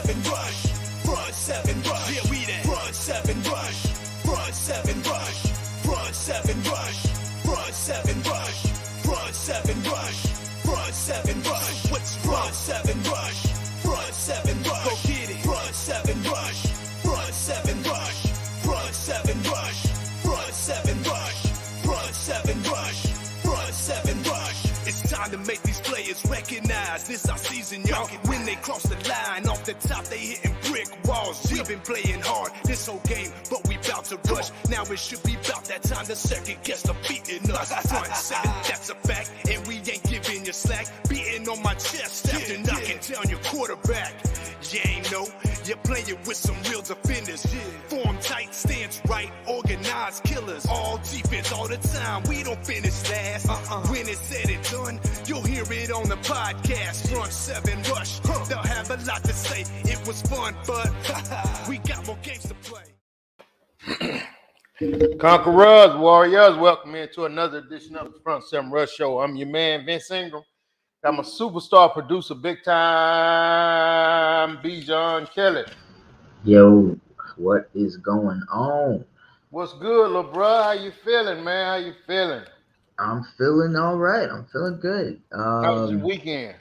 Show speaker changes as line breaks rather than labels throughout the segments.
seven rush. Front seven rush. Yeah, we that. Front seven rush. Front seven rush. Front seven rush. Front seven rush. Front seven rush. Front seven rush. What's front seven rush? Front seven rush. Go get it. Front seven rush. Front seven rush. Front seven rush. Front seven rush. Front seven rush. Front seven rush. It's time to make these players recognize this our season, y'all. When they cross the line, off the top they hitting brick walls. We've been playing hard this whole game, but we bout to rush. Now it should be about that time the second guess the beating us. Front seven, that's a fact, and we ain't giving you slack. Beating on my chest after knocking down your quarterback. You ain't know, you're playing with some real defenders. Form tight, stance right, organized killers. All defense all the time, we don't finish last. When it's said and done, you'll hear it on the podcast. Front seven rush, they'll have a lot to say. It was fun, but we got more games to play.
Conquerors, Warriors, welcome into another edition of the Front Seven Rush Show. I'm your man, Vince Ingram. I'm a superstar producer, big time Bijan Kelly.
Yo, what is going on?
What's good, little bro? How you feeling, man? How you feeling?
I'm feeling all right. I'm feeling good.
How was your weekend?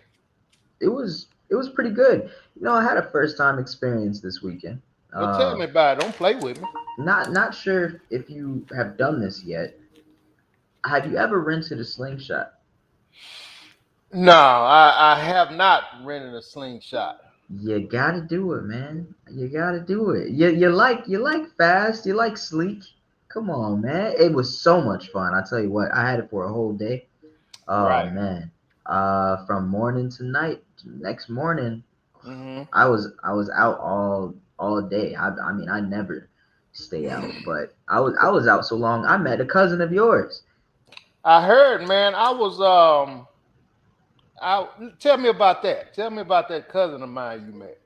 It was pretty good. You know, I had a first time experience this weekend.
Well, tell me about it. Don't play with me.
Not sure if you have done this yet. Have you ever rented a slingshot?
No, I have not rented a slingshot.
You gotta do it, man. You gotta do it. You like fast. You like sleek. Come on, man. It was so much fun. I tell you what. I had it for a whole day. Oh
Right.
man. From morning to night. Next morning,
Mm-hmm.
I was out all day. I mean, I never stay out, but I was out so long. I met a cousin of yours.
I heard, man. Tell me about that. Tell me about that cousin of mine you met.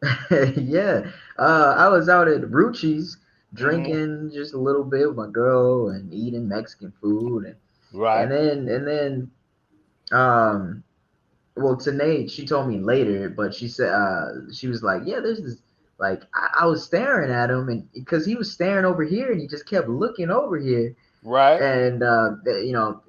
Yeah. I was out at Rucci's drinking just a little bit with my girl and eating Mexican food
Right.
and then well, Tanae, she told me later, but she said she was like, yeah, there's this, like, I was staring at him, and because he was staring over here and he just kept looking over here.
Right.
And you know,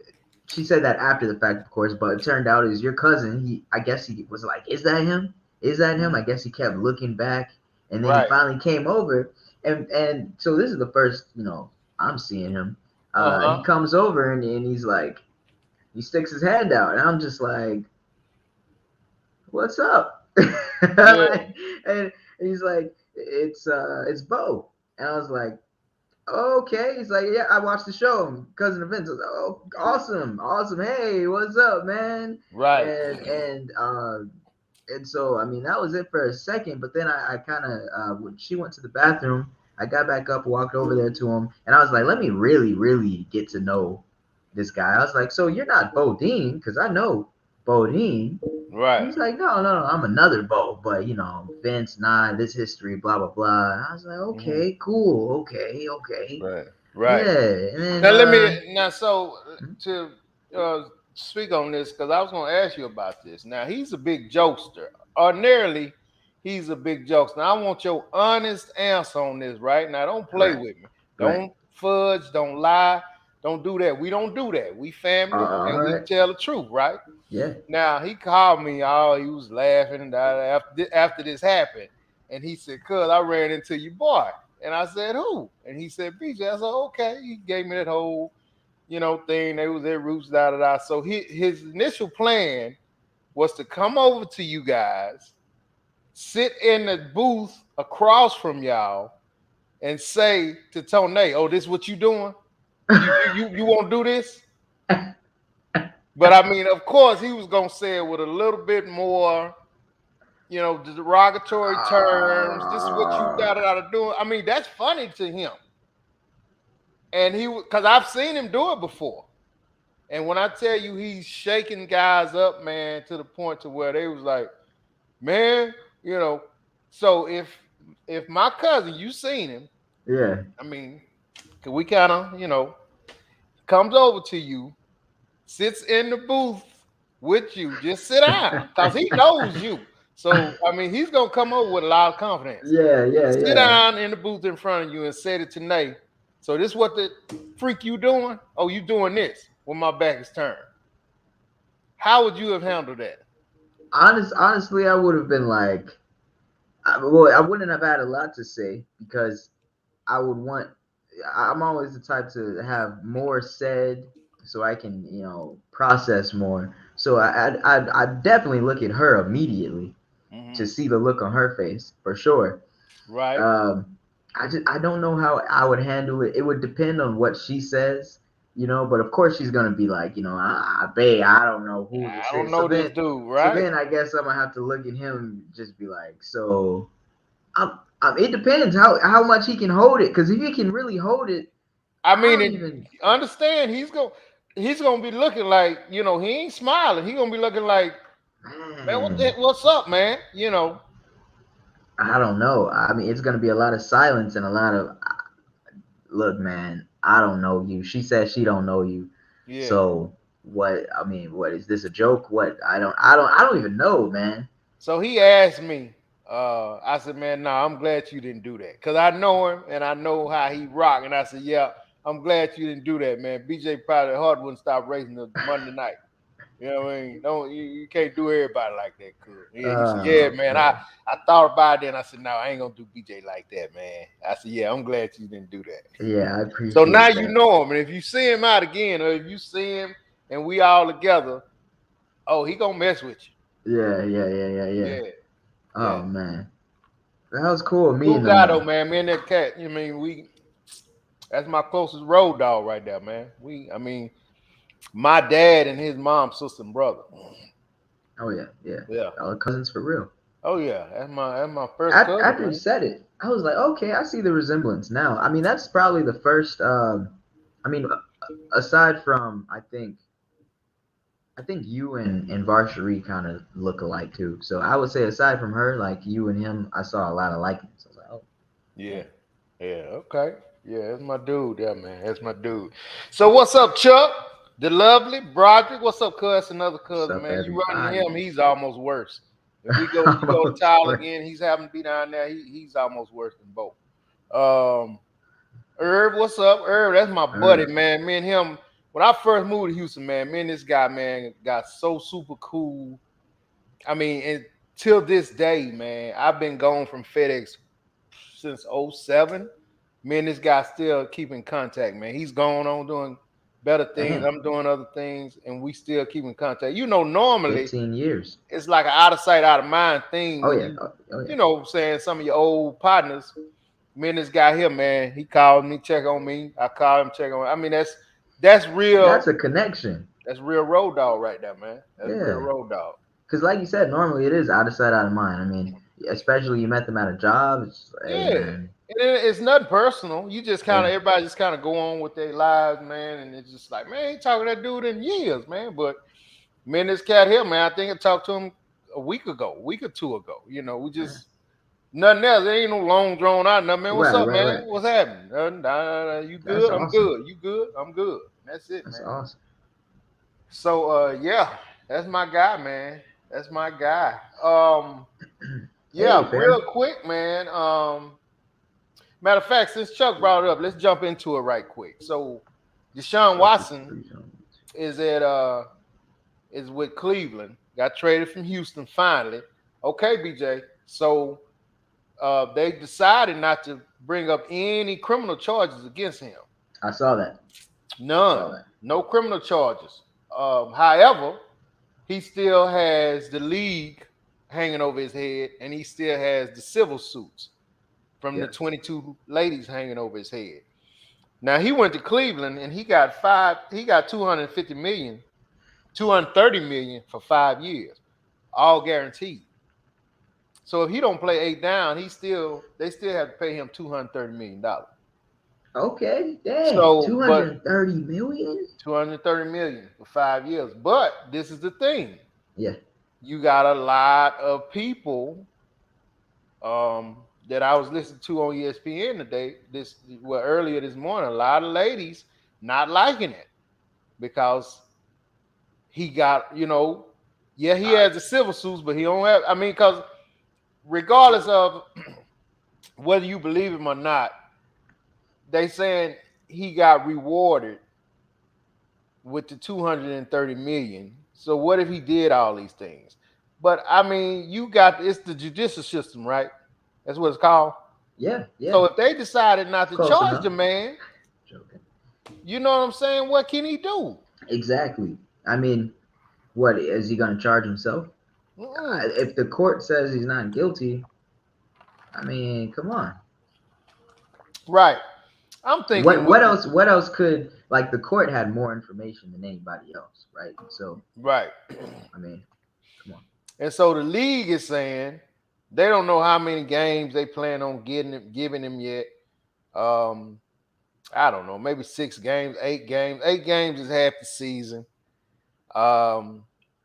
she said that after the fact, of course, but it turned out it was your cousin. I guess he was like, is that him? Is that him? I guess he kept looking back, and then he finally came over, and so this is the first, you know, I'm seeing him. He comes over and he's like, he sticks his hand out, and I'm just like, what's up?
Yeah.
And he's like, it's Bo, and I was like, okay. He's like, yeah, I watched the show, cousin of Vince. I was like, oh, awesome. Hey, what's up, man?
Right.
And so, I mean, that was it for a second, but then I kind of when she went to the bathroom, I got back up, walked over there to him, and I was like, let me really get to know this guy. I was like, so you're not Bo Dean, because I know Bo Dean.
Right.
He's like, no, I'm another Bo, but, you know, Vince, this history, blah, blah, blah. And I was like, okay, cool, okay.
Right.
Yeah. And then,
now, so to speak on this, because I was going to ask you about this. Now, he's a big jokester. Ordinarily, he's a big jokester. Now, I want your honest answer on this, right? Now, don't play with me. Don't fudge, don't lie. Don't do that. We don't do that. We family, and we tell the truth, right?
Yeah.
Now, he called me. He was laughing after this happened. And he said, cuz, I ran into your boy. And I said, who? And he said, BJ. I said, okay. He gave me that whole, you know, thing. They was their roots, da. So his initial plan was to come over to you guys, sit in the booth across from y'all, and say to Tone, oh, this is what you doing? You won't do this? But I mean, of course, he was gonna say it with a little bit more, you know, derogatory terms. This is what you got doing. I mean, that's funny to him, and because I've seen him do it before. And when I tell you, he's shaking guys up, man, to the point to where they was like, man, you know. So if my cousin, you seen him,
yeah.
I mean, we kind of, you know, comes over to you, sits in the booth with you, just sit down, because he knows you. So I mean, he's gonna come over with a lot of confidence.
Yeah, yeah,
Sit
yeah.
down in the booth in front of you and said it tonight. So this what the freak you doing? Oh, you doing this when my back is turned. How would you have handled that?
Honestly, I would have been like, well, I wouldn't have had a lot to say because I would want. I'm always the type to have more said so I can, process more. So I definitely look at her immediately to
Mm-hmm.
see the look on her face for sure.
Right.
Um, I don't know how I would handle it. It would depend on what she says, But of course she's gonna be like, babe, I don't know who
I
this
don't
is. So
know this
then,
dude,
so
right?
then I guess I'm gonna have to look at him and just be like, so. It depends how much he can hold it. Because if he can really hold it,
I
I
mean,
don't even.
understand he's gonna be looking like he ain't smiling. He gonna be looking like, man,
Man,
what's up, man?
I don't know. I mean, it's gonna be a lot of silence and a lot of look, man. I don't know you. She said she don't know you.
Yeah.
So what? I mean, what is this a joke? What? I don't even know, man.
So he asked me. I said, man, nah, I'm glad you didn't do that because I know him and I know how he rock. And I said, yeah, I'm glad you didn't do that, man. BJ probably heart wouldn't stop racing the Monday night. You know what I mean? Don't you can't do everybody like that, cuz. Yeah, he said, yeah,
Oh
man. I
man.
I thought about it and I said, no, I ain't gonna do BJ like that, man. I said, yeah, I'm glad you didn't do that.
Yeah, I
So now
appreciate
you
that.
know him, and if you see him out again, or if you see him and we all together, oh, he gonna mess with
Yeah, yeah, yeah, yeah,
you.
yeah.
Yeah, yeah.
Oh man, that was cool
Cool
meeting him
guy though,
though.
man. Me and that cat. You mean we? That's my closest road dog right there, man. I mean, my dad and his mom, sister, and brother.
Oh yeah, yeah.
Yeah.
Our cousins for real.
Oh yeah. That's my first cousin,
After he
man.
said it, I was like, okay, I see the resemblance now. I mean, that's probably the first. I mean, aside from I think you and Varshari kind of look alike too. So I would say aside from her, like you and him, I saw a lot of likeness. I was like, oh,
Yeah.
dang.
Yeah. Okay. Yeah, that's my dude. Yeah, man. That's my dude. So what's up, Chuck? The lovely Broderick. What's up, cuz? Another
What's
cousin,
up,
man. You running
everybody?
him, he's almost worse. If you go to
Almost
Tyler
worse.
again, he's having to be down there. He's almost worse than both. Um, Herb, what's up, Herb? That's my buddy,
Herb.
man. Me and him. When I first moved to Houston, man, me and this guy, man, got so super cool. I mean, and till this day, man, I've been gone from FedEx since '07. Me and this guy still keep in contact, man. He's going on doing better things.
Dang,
I'm doing other things, and we still keep in contact. Normally
15 years.
it's like an out of sight, out of mind thing
Oh
when
yeah, oh yeah.
saying some of your old partners. Me and this guy here, man, he called me, check on me. I called him, check on. I mean, that's real.
That's a connection.
That's real road dog right there, man. That's real
Yeah.
road dog.
Because like you said, normally it is out of sight, out of mind. I mean, especially you met them at a job. It's hey
Yeah.
man,
It's nothing personal. You just kind
yeah,
of everybody just kind of go on with their lives, man. And it's just like, man, I ain't talking to that dude in years, man. But me and this cat here, man, I think I talked to him a week or two ago. We
yeah.
just nothing else. There ain't no long drawn out. Nothing, man. What's
Right,
up,
right,
man?
right.
What's happening? You
That's
good? I'm
awesome.
good. You good? I'm good. That's it,
That's
man.
awesome.
So yeah, that's my guy, man. That's my guy.
Hey,
Yeah, real
fam.
quick, man. Matter of fact, since Chuck brought it up, let's jump into it right quick. So Deshaun
Chuck is
Watson
free zone.
is at is with Cleveland. Got traded from Houston finally. Okay, BJ. So they decided not to bring up any criminal charges against him.
I saw that. I
None.
saw that.
No criminal charges. However, he still has the league hanging over his head, and he still has the civil suits from the
Yeah.
22 ladies hanging over his head. Now he went to Cleveland and he got 250 million, 230 million for 5 years, all guaranteed. So if he don't play eight down, they still have to pay him $230 million.
Okay. Dang.
So, but
230 million.
230 million for 5 years. But this is the thing.
Yeah.
You got a lot of people that I was listening to on ESPN today, earlier this morning, a lot of ladies not liking it because he got, Yeah, he has the civil suits, but he don't have. I mean, because regardless of whether you believe him or not, they saying he got rewarded with the 230 million. So what if he did all these things? But I mean, you got it's the judicial system, right? That's what it's called.
Yeah,
So
yeah.
if they decided not to
Close
charge
enough.
the man,
Joking.
you know what I'm saying? What can he do?
Exactly. I mean, what is he going to charge himself?
Mm-mm.
If the court says he's not guilty, I mean, come on.
Right. I'm thinking
What
with
what
the
else? What else could like the court had more information than anybody else, right? So
right.
I mean, come on.
And so the league is saying they don't know how many games they plan on giving him yet. Um, I don't know, maybe 6 games, 8 games. 8 games is half the season. Um,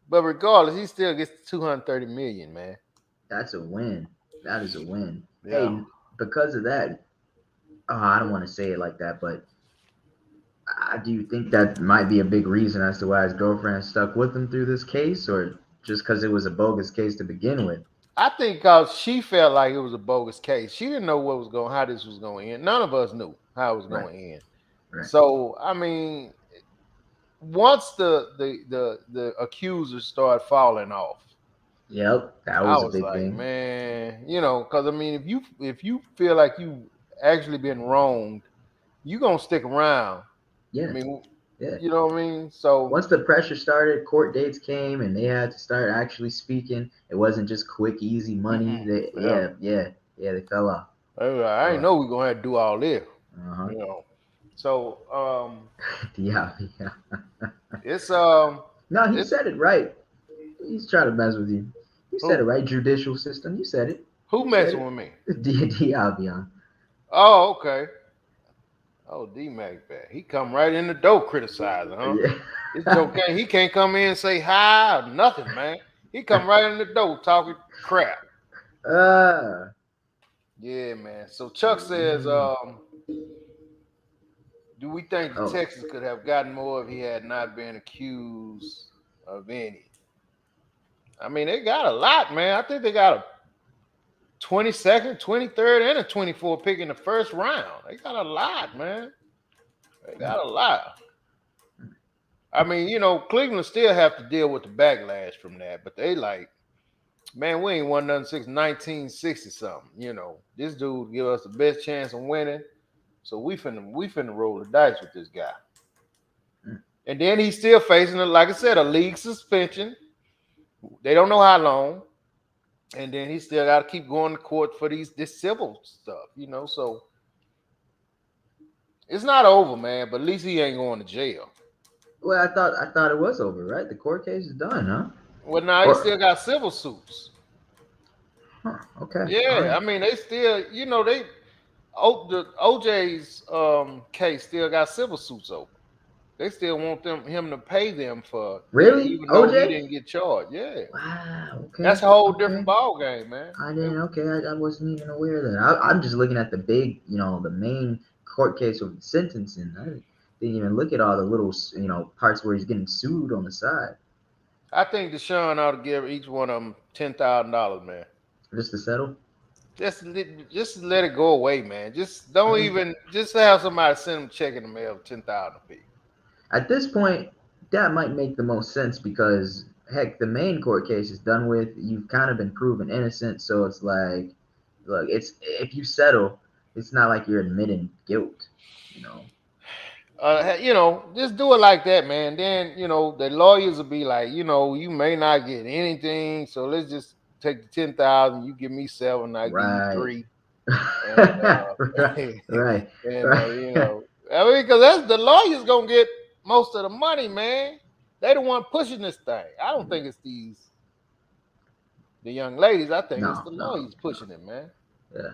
but regardless, he still gets 230 million, man.
That's a win. That is a win.
Yeah.
Hey, because of that, I don't want to say it like that, but I do think that might be a big reason as to why his girlfriend stuck with him through this case, or just because it was a bogus case to begin with.
I think because she felt like it was a bogus case. She didn't know how this was going to end. None of us knew how it was
Right,
going to end.
right.
So I mean, once the accusers started falling off,
Yep, that
I
was a
was
big
like,
thing.
man, because I mean, if you feel like you actually been wronged, you gonna stick around. I
Yeah,
mean,
yeah.
you know what I mean? So
Once the pressure started, court dates came, and they had to start actually speaking. It wasn't just quick, easy money. They,
yeah,
yeah, they fell off.
I
Fell
ain't
off.
know we gonna have to do all this.
Uh huh.
You know, so
Yeah, yeah.
it's
No, he
it's
said it right. He's trying to mess with you. You said it
who
right. Judicial system. You said it.
who
You said
messing
it.
with me?
Diabion.
Oh, okay. Oh, D Mac back. He come right in the door criticizing, huh?
Yeah.
This joke he can't come in and say hi or nothing, man. He come right in the door talking crap.
uh,
Yeah, man. So Chuck says, do we think the
oh,
Texans could have gotten more if he had not been accused of any? I mean, they got a lot, man. I think they got a 22nd, 23rd, and a 24th pick in the first round. They got a lot, man. They got a lot. I mean, Cleveland still have to deal with the backlash from that, but they like, man, we ain't won nothing since 1960 something. This dude give us the best chance of winning, so we finna roll the dice with this guy. And then he's still facing, like I said, a league suspension. They don't know how long, and then he still got to keep going to court for this civil stuff. So it's not over, man. But at least he ain't going to jail.
well, I thought it was over, right? The court case is done, huh?
Well, now he
Or,
still got civil suits.
huh? Okay, all
Yeah,
right.
I mean they still, the OJ's case still got civil suits open. They still want him to pay them for that,
Really,
even though he
OJ?
didn't get charged. Yeah,
Wow.
that's
Okay.
a whole different
Okay.
ball game, man.
I didn't. Okay. I wasn't even aware of that. I'm just looking at the big, the main court case of sentencing. I didn't even look at all the little, parts where he's getting sued on the side,
I think Deshaun ought to give each one of them $10,000, man.
just to settle.
Just let it go away, man. Just don't
Um,
even just have somebody send them a check in the mail for 10,000 a piece.
at this point, that might make the most sense because heck, the main court case is done with. You've kind of been proven innocent, so it's like, look, it's if you settle, it's not like you're admitting guilt, you know.
Just do it like that, man. Then the lawyers will be like, you may not get anything, so let's just take the 10,000. You give me seven, I give you
Right.
three, and
right. Right.
and
Right.
I mean, because that's the lawyers gonna get most of the money, man. They the one pushing this thing. I don't think it's the young ladies. I think it's
No,
the
no,
lawyers
no.
pushing it, man.
Yeah.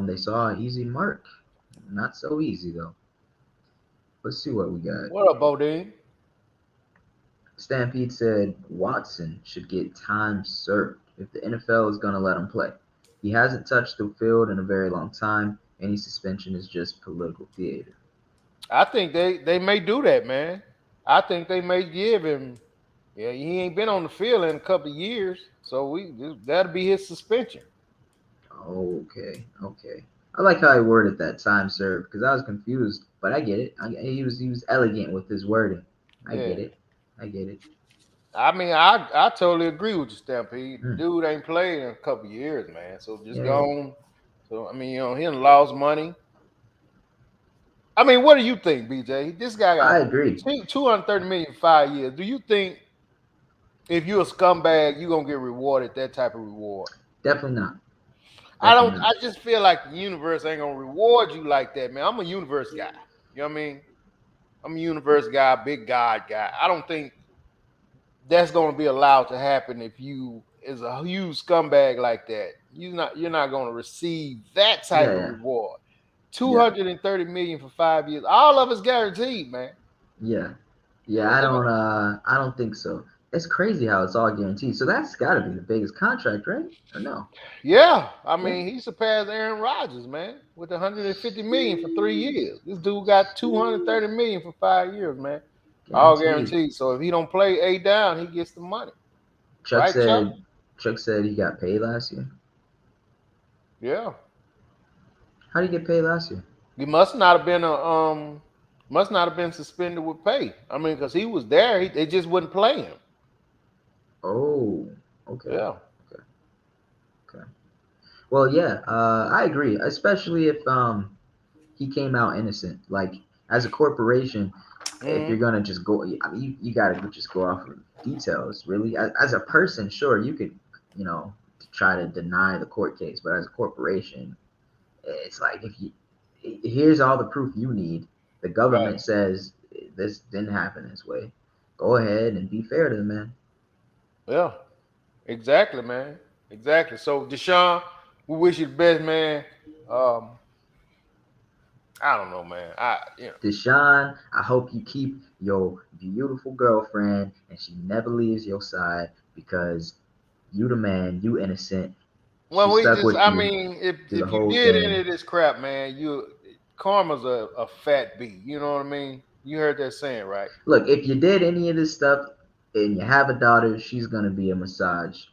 They saw an easy mark. Not so easy though. Let's see what we got.
What up, Bodine?
Stampede said Watson should get time served if the NFL is gonna let him play. He hasn't touched the field in a very long time. Any suspension is just political theater.
I think they may do that, man. I think they may give him Yeah, he ain't been on the field in a couple of years, so that'll be his suspension.
Okay. I like how he worded that time served because I was confused, but I get it. He was elegant with his wording. I
Yeah.
get it.
I mean, I totally agree with you, Stampede.
Mm.
Dude ain't played in a couple of years, man. So just
Yeah.
go on. So I mean, he done lost money. I mean, what do you think, BJ? This guy
I
got
agree.
230 million in 5 years. Do you think if you're a scumbag, you're gonna get rewarded that type of reward?
Definitely not.
I
Definitely
don't.
not.
I just feel like the universe ain't gonna reward you like that, man. I'm a universe guy. You know what I mean? I'm a universe guy, big God guy. I don't think that's going to be allowed to happen if you is a huge scumbag like that. You're not going to receive that type of
Yeah.
reward.
Yeah.
230 million for 5 years. All of it's guaranteed, man.
Yeah.
You
Yeah.
know what I'm saying?
I don't think so. It's crazy how it's all guaranteed. So that's got to be the biggest contract, right? Or no?
Yeah. I
Yeah.
mean, he surpassed Aaron Rodgers, man, with 150 million for 3 years. This dude got 230 million for 5 years, man. All
Guaranteed.
guaranteed. So if he don't play A down, he gets the money.
Chuck
Right, Chuck?
said. Chuck said he got paid last year.
Yeah.
How did he get paid last year?
He must not have been suspended with pay. I mean, because he was there, they just wouldn't play him.
Oh. Okay.
Yeah.
Okay. Well, yeah. I agree. Especially if he came out innocent. Like as a corporation, if you're
Mm-hmm.
gonna just go, I mean, you gotta just go off of details. Really, as a person, sure, you could, try to deny the court case, but as a corporation, it's like if you here's all the proof you need. The
Right.
government says this didn't happen this way. Go ahead and be fair to the man.
Yeah. Exactly, man. Exactly. So Deshaun, we wish you the best, man. Um, I don't know, man.
Deshaun, I hope you keep your beautiful girlfriend and she never leaves your side because you the man, you innocent. She
Well, we
stuck
just
with
I
you
mean,
through the
if you
whole
did any
thing.
of this crap, man, karma's a fat B. You know what I mean? You heard that saying, right?
Look, if you did any of this stuff and you have a daughter, she's gonna be a masseuse,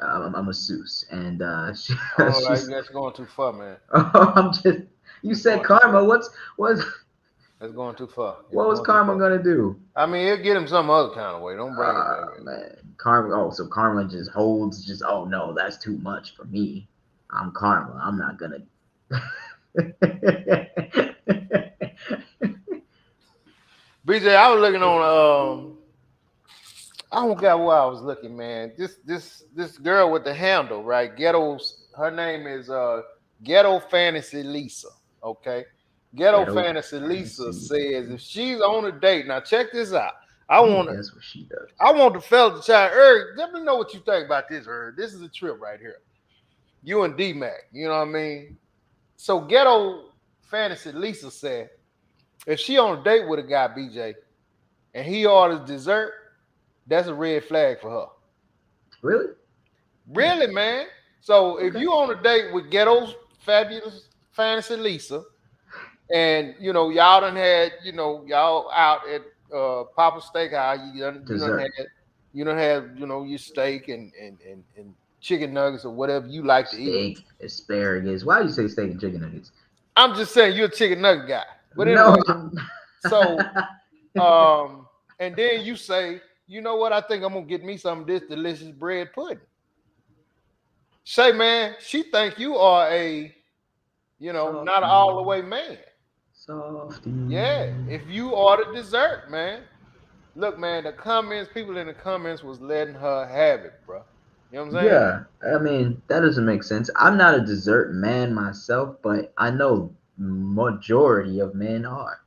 and
Oh, like
she's.
that's going too far, man.
Oh, I'm just. You
That's
said
going too
karma.
far.
What's
That's going too far. It's
what was
going too
karma
far.
gonna do?
I mean, it'll get him some other kind of way. Don't bring it back in.
Man, karma. Oh, so karma just holds. Just oh no, that's too much for me. I'm karma. I'm not gonna.
BJ, I was looking on. I don't got where I was looking, man. This girl with the handle, right? Ghetto's. Her name is Ghetto Fantasy Lisa. Okay, Ghetto
Ghetto
Fantasy Lisa
fantasy.
says if she's on a date, now check this out.
Let me guess what she does.
I want the fella to try. Let me know what you think about this, This is a trip right here. You and D Mac, you know what I mean? So Ghetto Fantasy Lisa said if she on a date with a guy, BJ, and he orders dessert, that's a red flag for her.
Really?
Really, man. So if
Okay.
you on a date with Ghetto's Fabulous Fantasy Lisa, and y'all done had, y'all out at Papa Steakhouse,
Dessert.
you done had, your steak and chicken nuggets or whatever you like to eat.
Steak, asparagus. Why do you say steak and chicken nuggets?
I'm just saying you're a chicken nugget guy. But
No.
anyway, so and then you say, you know what? I think I'm gonna get me some of this delicious bread pudding. Say, man, she think you are a, not all the way man.
Softy.
Yeah, if you order dessert, man. Look, man, people in the comments was letting her have it, bro. You know what I'm saying?
Yeah, I mean that doesn't make sense. I'm not a dessert man myself, but I know majority of men are.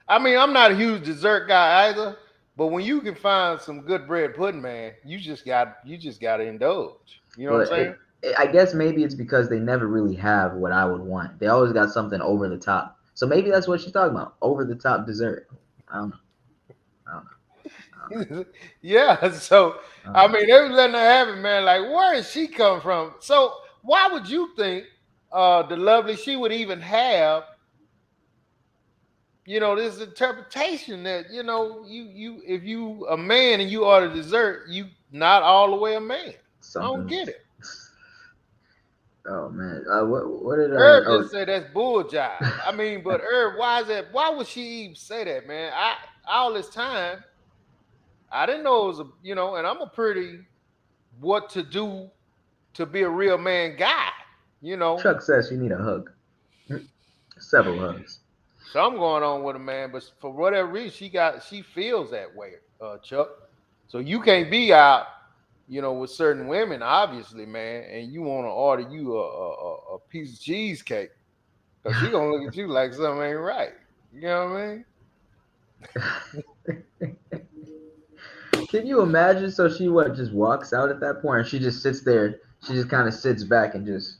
I mean, I'm not a huge dessert guy either, but when you can find some good bread pudding, man, you just got to indulge. You know what I'm
Well,
saying?
I guess maybe it's because they never really have what I would want. They always got something over the top. So maybe that's what she's talking about, over the top dessert. I don't know. I don't know.
Yeah. So I mean, they was letting her have it, man. Like, where is she come from? So why would you think the lovely she would even have, this interpretation that you if you a man and you order dessert, you not all the way a man. I don't
Something.
get it.
Oh man, what did
Herb
oh
just said that's bull jive. I mean, but Herb, why is that? Why would she even say that, man? I all this time I didn't know it was and I'm a pretty what to do to be a real man guy.
Chuck says you need a hug, several hugs.
Something going on with a man, but for whatever reason, she feels that way, Chuck. So you can't be out, with certain women, obviously, man, and you want to order you a piece of cheesecake because she gonna look at you like something ain't right. You know what I mean?
Can you imagine? So she just walks out at that point, and she just sits there. She just kind of sits back and just.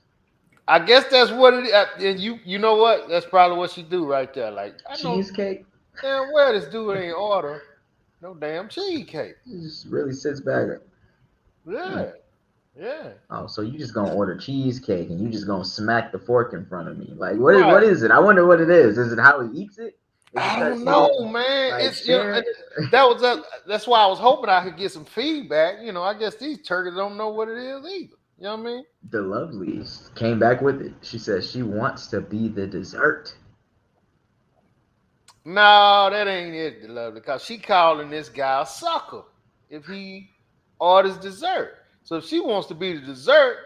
I guess that's what it is. And you know what? That's probably what she do right there. Like I know
Cheesecake.
damn well this dude ain't order no damn cheesecake.
She just really sits back.
Yeah, yeah.
Oh, so you just gonna order cheesecake and you just gonna smack the fork in front of me? Like what is
Right.
what is it? I wonder what it is. Is it how he eats it? Is
I
it
don't
he
know,
didn't,
man.
like,
It's
share it?
that's why I was hoping I could get some feedback. I guess these turkeys don't know what it is either. You know what I mean?
The Lovelies came back with it. She says she wants to be the dessert.
No, that ain't it, lovely. Because she calling this guy a sucker if he orders dessert. So if she wants to be the dessert,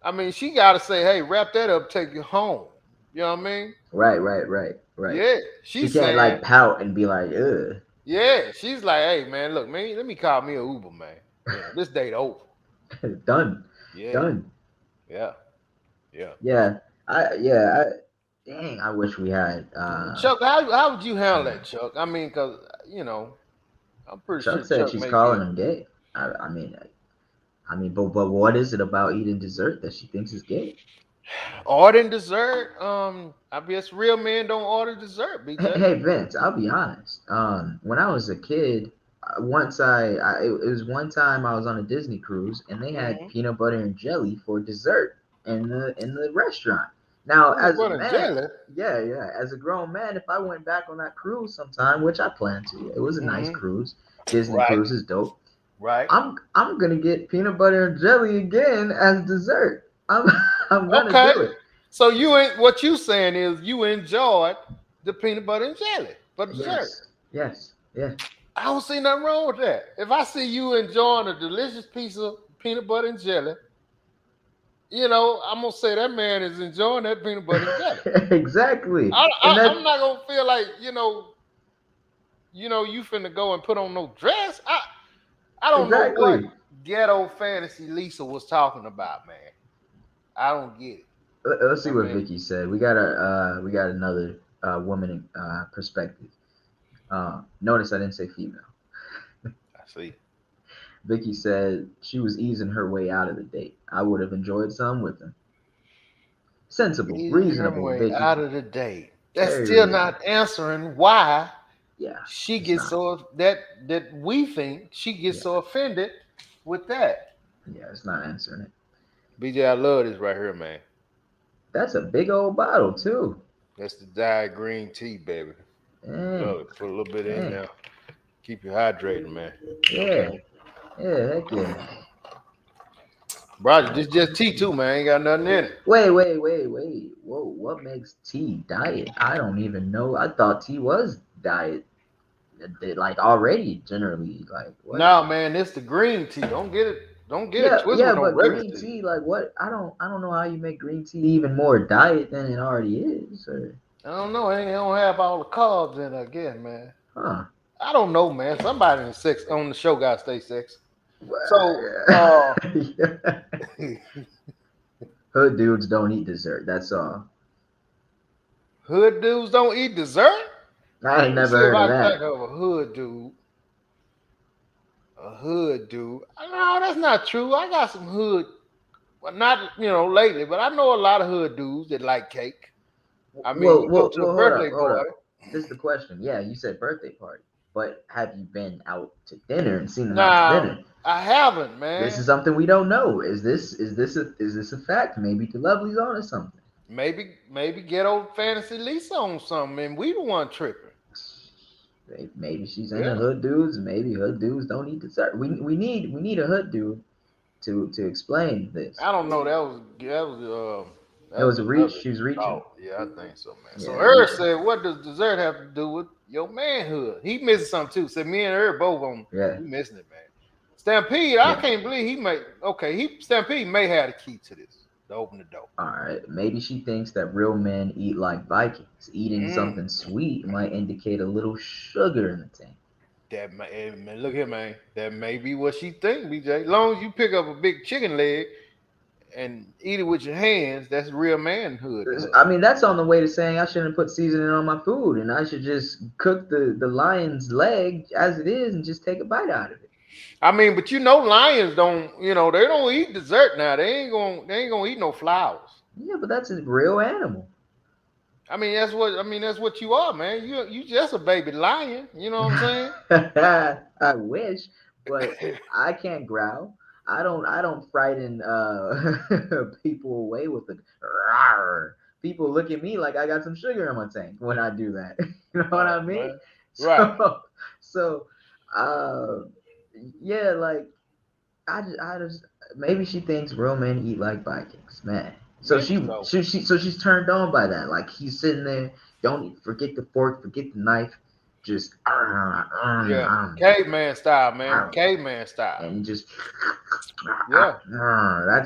I mean, she got to say, "Hey, wrap that up, take you home." You know what I mean?
Right.
Yeah,
She
she's
can't
saying,
like pout and be like, ugh.
yeah, she's like, "Hey, man, look, man, let me call me a Uber, man. This date over."
Done.
Yeah,
Done.
yeah.
Yeah. Dang, I wish we had
Chuck, how would you handle that, Chuck? I mean, because I'm pretty sure
Chuck said
Chuck
she's
may be
calling him gay. But what is it about eating dessert that she thinks is gay?
ordering dessert. I guess real men don't order dessert, BJ.
Hey Vince, I'll be honest. When I was a kid, once it was one time I was on a Disney cruise and they had
Mm-hmm.
peanut butter and jelly for dessert in the restaurant. Now,
Peanut
as a
butter and
man,
jelly.
yeah, as a grown man, if I went back on that cruise sometime, which I plan to, it was a nice
Mm-hmm.
cruise. Disney
Right,
cruise is dope.
right.
I'm gonna get peanut butter and jelly again as dessert. I'm I'm gonna
Okay.
do it.
So what you saying is you enjoyed the peanut butter and jelly for dessert.
Yes, yeah.
I don't see nothing wrong with that. If I see you enjoying a delicious piece of peanut butter and jelly, I'm gonna say that man is enjoying that peanut butter and jelly.
Exactly.
I,
And
I I'm not gonna feel like you finna go and put on no dress. I don't know what
exactly.
ghetto fantasy Lisa was talking about, man. I don't get it.
Let's see
I
what
mean,
Vicky said. We got another woman perspective. Notice I didn't say female.
I see.
Vicky said she was easing her way out of the date. I would have enjoyed some with him. Sensible,
Easing her
reasonable,
way
Vicky.
out of the date. That's
Very
still
reasonable.
not answering why
Yeah,
she
it's
gets
not.
so that we think she gets
Yeah,
so offended with that.
yeah, it's not answering it.
BJ, I love this right here, man.
That's a big old bottle too.
That's the dyed green tea, baby.
Dang,
Love it. Put a little bit in
dang.
there. Keep you hydrated, man.
Yeah,
Okay.
yeah, heck yeah.
Roger, this just tea too, man. Ain't got nothing in it.
Wait. Whoa, what makes tea diet? I don't even know. I thought tea was diet, like already generally. Like what?
No, man, this the green tea. Don't get it. Don't get it
Yeah,
twisted
yeah,
with no
but
regular
green
tea.
tea, like what? I don't know how you make green tea even more diet than it already is. Or,
I don't know. It don't have all the carbs in it again, man.
huh?
I don't know, man. Somebody in sex on the show got to stay sexy. So,
Well, hood dudes don't eat dessert. That's all.
hood dudes don't eat dessert.
I ain't
Let me
never
see if
heard
I
of
can
that.
think of a hood dude. A hood dude. No, that's not true. I got some hood, well, not lately, but I know a lot of hood dudes that like cake. I mean,
Well,
you go
well,
to a
well,
birthday
hold
party.
up. This is the question. Yeah, you said birthday party, but have you been out to dinner and seen them out to
Nah,
dinner?
I haven't,
This
man.
is something we don't know. Is this a fact? Maybe the lovely's on or something.
Maybe Ghetto Fantasy Lisa on something, and we the one tripping.
Maybe she's into
Yeah.
hood dudes. Maybe hood dudes don't need dessert. We need a hood dude to explain this.
I don't know.
It
That was
was a reach.
another
She was reaching.
thought. Yeah, I think so, man. So
Yeah,
Herb
reaching.
said, "What does dessert have to do with your manhood?" He missing something too. Said me and Herb both on.
Yeah,
We missing it, man. Stampede, I
yeah.
can't believe he may. Okay, Stampede may have the key to this to open the door.
All right. Maybe she thinks that real men eat like Vikings. Eating
Mm.
something sweet might indicate a little sugar in the tank.
Man, look here, man. That may be what she think, BJ. As long as you pick up a big chicken leg and eat it with your hands, that's real manhood to her.
I mean, that's on the way to saying I shouldn't put seasoning on my food and I should just cook the lion's leg as it is and just take a bite out of it.
I mean, but lions don't, they don't eat dessert now. They ain't gonna eat no flowers.
Yeah, but that's a real animal.
That's what you are, man. You just a baby lion. You know what I'm
I wish, but
saying?
I can't growl. I don't frighten people away with the rawr. People look at me like I got some sugar in my tank when I do that. You know what
Right,
I mean?
man. Right.
So, uh, yeah, like I just maybe she thinks real men eat like Vikings, man. So
Maybe
she,
so.
she, she so she's turned on by that. Like he's sitting there, don't forget the fork, forget the knife, just
Yeah. Caveman style, man. Caveman style.
and just
Yeah.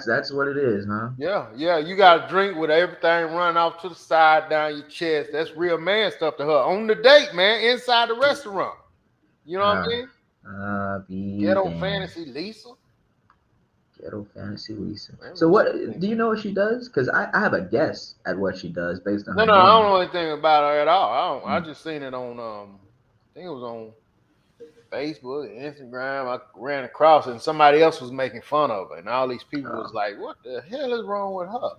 that's what it is, huh?
Yeah. Yeah. You got to drink with everything running off to the side down your chest. That's real man stuff to her. On the date, man, inside the restaurant. You know what I mean? Ghetto
Bijan.
fantasy Lisa.
Ghetto fantasy Lisa.
Man,
So
what
what
you think?
do you know what she does? Because I have a guess at what she does based on
No,
her
no, I don't
name.
know anything about her at all. I
Mm.
just seen it on I think it was on Facebook, Instagram. I ran across it and somebody else was making fun of her, and all these people was
Uh,
like, "What the hell is wrong with her?"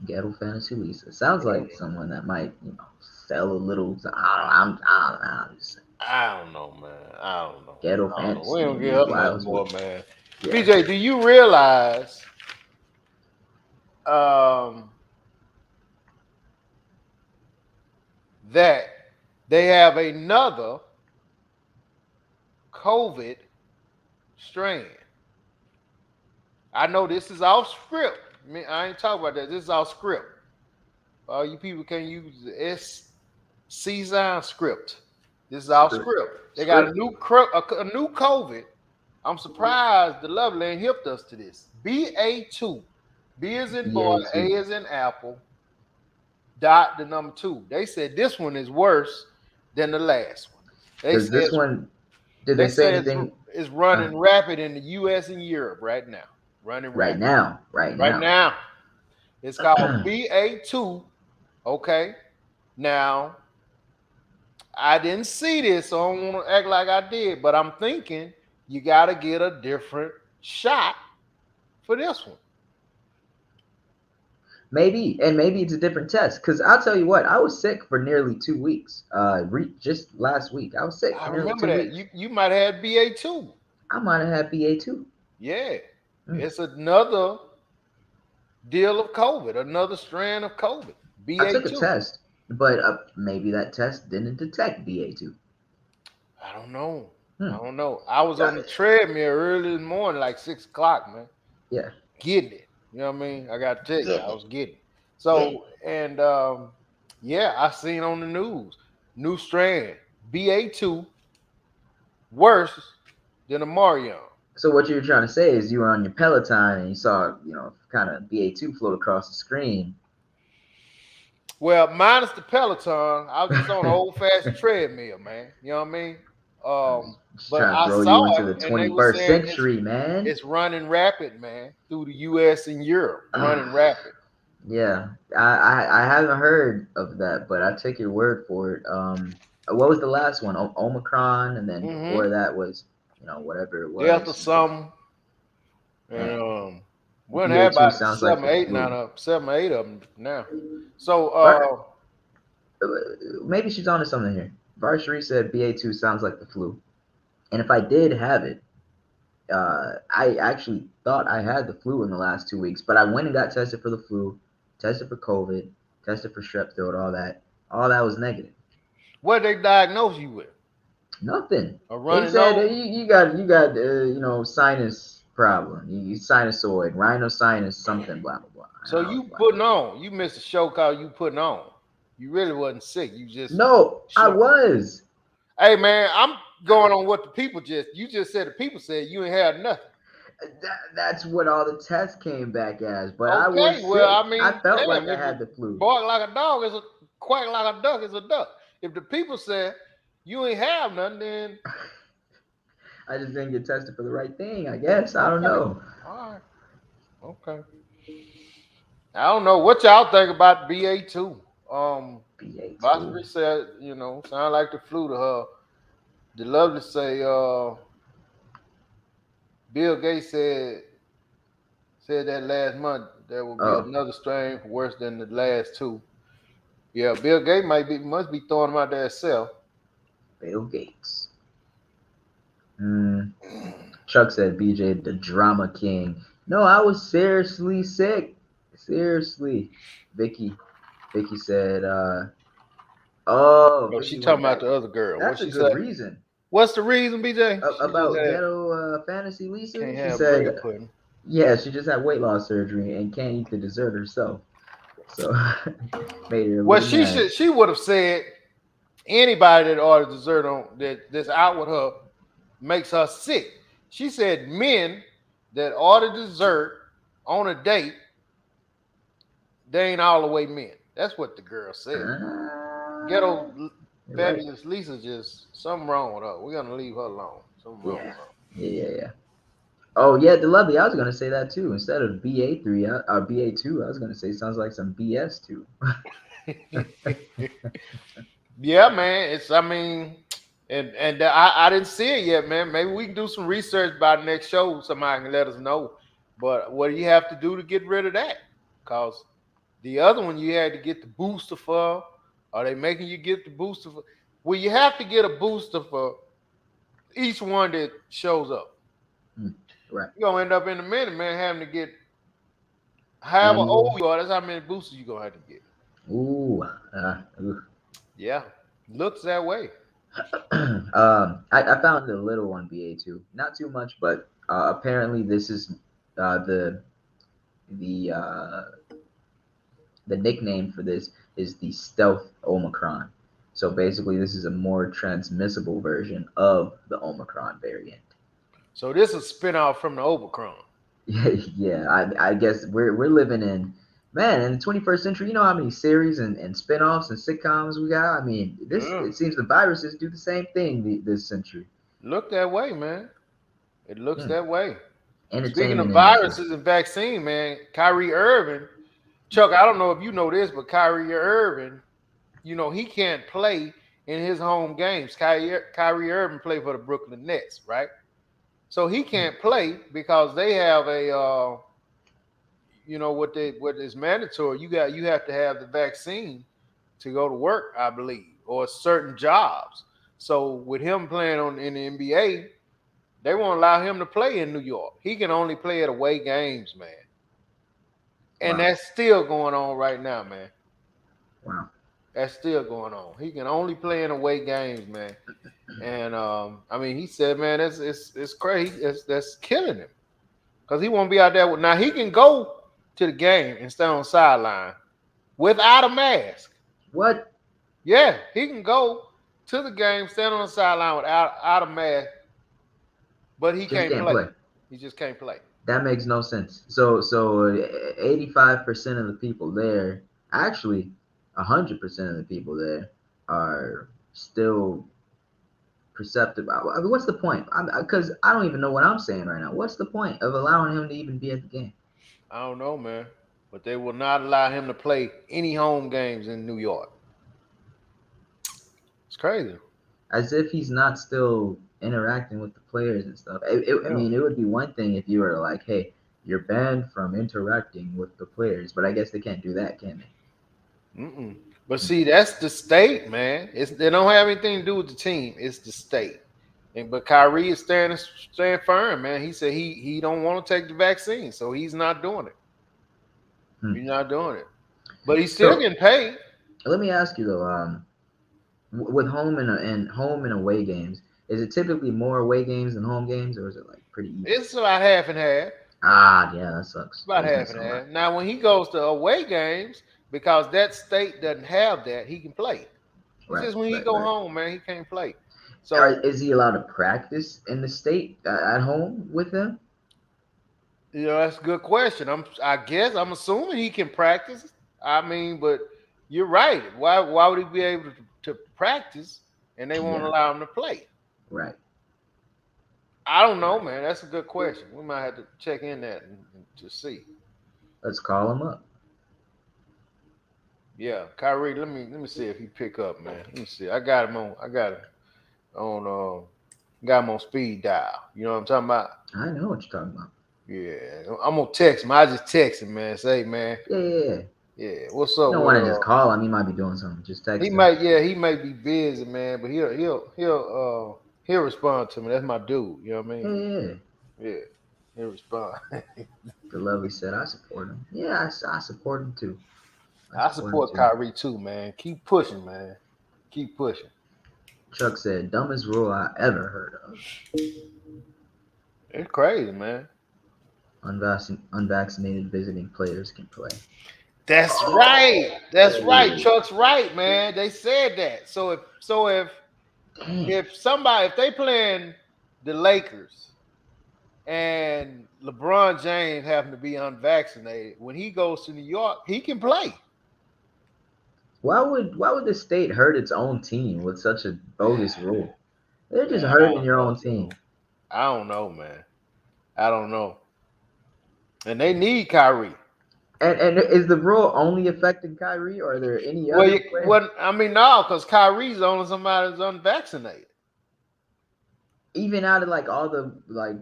Ghetto fantasy Lisa sounds
Yeah,
like someone that might sell a little. I don't know.
I don't know, man. I don't know.
Ghetto
I don't know. We
fantasy
don't
and
get
these
her much
wiles
more,
with
man.
yeah.
BJ, do you realize um, that they have another COVID strain? I know this is off script. I ain't talking about that. This is off script. All you people can use the C-Sign script. This is our
Script.
script. They got a
Script.
new a new COVID. I'm surprised the lovely ain't hipped us to this. BA2. B is in boy, A
BA2.
is in apple, dot the number 2. They said this one is worse than the last one. They
Does
said
this one? Did
they
they say
said
anything
it's
uh,
running rapid in the US and Europe right now. Running
right
rapid.
now? Right
Right
now.
now. It's called BA2. Okay. Now, I didn't see this, so I don't want to act like I did, but I'm thinking you got to get a different shot for this one.
Maybe, and maybe it's a different test. Cause I'll tell you what, I was sick for nearly 2 weeks. Just last week, I was sick
I
for nearly
remember
two
that.
weeks.
You might have had BA2.
I might have had BA2.
Yeah.
Mm.
It's another deal of COVID, another strand of COVID.
I took a
BA2.
test, but maybe that test didn't detect BA2.
I don't know. I
Hmm.
don't know. I was on the treadmill early in the morning, like 6 o'clock, man.
Yeah.
Getting it. You know what I mean? I got to tell you,
Get
I
it.
was getting it.
Get
So,
it.
and yeah, I seen on the news, new strand, BA2, worse than a Marion.
So what you're trying to say is you were on your Peloton and you saw, kind of BA2 float across the screen.
Well, minus the Peloton, I was just on an old fashioned treadmill, man. You know what I mean?
Just
But
trying to
I
throw you
saw
into
it,
the
and they were
21st
saying
century, man.
it's running rapid, man, through the U.S. and Europe, running rapid.
Yeah, I haven't heard of that, but I take your word for it. What was the last one? Omicron, and then before
Mm-hmm.
that was, whatever it
Delta
was.
something, and
Man,
we done had
BA2
about
sounds like the flu.
7 or 8 of them now. So,
All right, maybe she's onto something here. Varshery said BA2 sounds like the flu, and if I did have it, I actually thought I had the flu in the last 2 weeks, but I went and got tested for the flu, tested for COVID. tested for strep throat, all that. All that was negative.
What they diagnosed you with?
Nothing.
A
They
running
said
nose?
you got sinus problem. You sinusoid, rhinosinus, something, blah blah blah. And
So
I was
you
like,
putting on. You missed a show called You Putting On. You really wasn't sick. You just
no, I
show.
was.
Hey man, I'm going on what the people you just said the people said you ain't had nothing.
That's what all the tests came back as. But I
Okay,
was
well,
sick.
I
I
mean,
felt
damn,
like I
if it
had the flu.
bark like a dog is a quack like a duck is a duck. If the people said you ain't have nothing, then
I just didn't get tested for the right thing. I guess I don't
okay.
know.
All right. Okay. I don't know what y'all think about BA2.
BA2.
Bosby said, sound like the flu to her. The lovely say, Bill Gates said that last month there will be
Oh,
another strain worse than the last two. Yeah, Bill Gates must be throwing them out there himself.
Bill Gates. Chuck said BJ the drama king. No, I was seriously sick. Seriously. Vicky said,
Oh, she
Vicky
talking
went
about
back.
the other girl. What
That's a
she
good
say?
reason.
What's the reason, BJ? She just
About
had
ghetto fantasy Lisa.
can't
She
have bread
said,
pudding.
yeah, she just had weight loss surgery and can't eat the dessert herself. So made her a
Well,
little mad.
she would have said anybody that orders dessert on that's out with her makes her sick. She said men that order dessert on a date, they ain't all the way men. That's what the girl said. Ghetto
You're right.
fabulous Lisa just something wrong with her. We're gonna leave her alone. Something wrong
Yeah.
with her.
Yeah. Oh yeah, the lovely. I was gonna say that too. Instead of BA3 or BA2, I was gonna say sounds like some BS2.
Yeah, man. And I didn't see it yet, man. Maybe we can do some research by the next show. Somebody can let us know. But what do you have to do to get rid of that? Because the other one you had to get the booster for. Are they making you get the booster for? Well, you have to get a booster for each one that shows up.
Right.
You're gonna end up in a minute, man, having to get however old
Annual.
you are. That's how many boosters you're gonna have to get.
Ooh.
Yeah, looks that way.
I found the little one BA2. Not too much, but apparently this is the the uh, the nickname for this is the stealth Omicron. So basically, this is a more transmissible version of the Omicron variant.
So this is a spinoff from the Omicron.
Yeah, I guess we're living in, man, in the 21st century. You know how many series and spin-offs and sitcoms we got? I mean, this
Yeah.
it seems the viruses do the same thing this century.
Look that way, man. It looks
Yeah.
that way. Speaking of
Entertainment industry.
viruses and vaccine, man, Kyrie Irving, Chuck, I don't know if you know this, but Kyrie Irving, he can't play in his home games. Kyrie Irving played for the Brooklyn Nets, right? So he can't play because they have what is mandatory. You have to have the vaccine to go to work, I believe, or certain jobs. So with him playing in the NBA, they won't allow him to play in New York. He can only play at away games, man. And
Wow.
that's still going on right now, man.
Wow.
That's still going on. He can only play in away games, man. And he said, man, it's crazy. That's killing him because he won't be out there. Now he can go to the game and stay on the sideline without a mask.
What?
Yeah, he can go to the game, stand on the sideline without a mask, but he
Just
can't
can't
play.
play.
He just can't play.
That makes no sense. So 85% of the people there, actually 100% of the people there are still perceptive. I mean, what's the point? Because I don't even know what I'm saying right now. What's the point of allowing him to even be at the game?
I don't know, man. But they will not allow him to play any home games in New York. It's crazy.
As if he's not still interacting with the players and stuff. I
Yeah.
mean, it would be one thing if you were like, hey, you're banned from interacting with the players, but I guess they can't do that, can they?
Mm-mm. But see, that's the state, man. They don't have anything to do with the team. It's the state. But Kyrie is staying firm, man. He said he don't want to take the vaccine, so he's not doing it. He's not doing it. But he's still getting paid.
Let me ask you though, with home and home and away games, is it typically more away games than home games, or is it like pretty even?
It's about half and half.
Ah, yeah, that sucks.
About half and half. Now, when he goes to away games, because that state doesn't have that, he can play. It's just when he go home, man, he can't play. So
is he allowed to practice in the state at home with them?
That's a good question. I'm assuming he can practice. I mean, but you're right. Why would he be able to practice and they won't allow him to play?
Right.
I don't know, man. That's a good question. We might have to check in that and to see.
Let's call him up.
Yeah, Kyrie. Let me see if he pick up, man. Let me see. I got him on. Got him on speed dial. You know what I'm talking about?
I know what you're talking about.
Yeah, I'm gonna text him. I just text him, man. Say, man.
Yeah.
What's up?
You don't want to just call him. He might be doing something. Just text him.
He might be busy, man. But he'll respond to me. That's my dude. You know what I mean? Yeah. He'll respond.
The lovely said, I support him. Yeah, I support him too.
I support Kyrie too, man. Keep pushing, man. Keep pushing.
Chuck said, dumbest rule I ever heard of.
It's crazy, man.
Unvaccinated visiting players can play.
That's right. That's right. Chuck's right, man. They said that. So if they playing the Lakers and LeBron James happen to be unvaccinated, when he goes to New York, he can play.
Why would the state hurt its own team with such a bogus rule? They're just hurting your own team.
I don't know, man. I don't know. And they need Kyrie.
And is the rule only affecting Kyrie, or are there any other players?
Well, I mean, no, because Kyrie's only somebody that's unvaccinated.
Even out of like all the like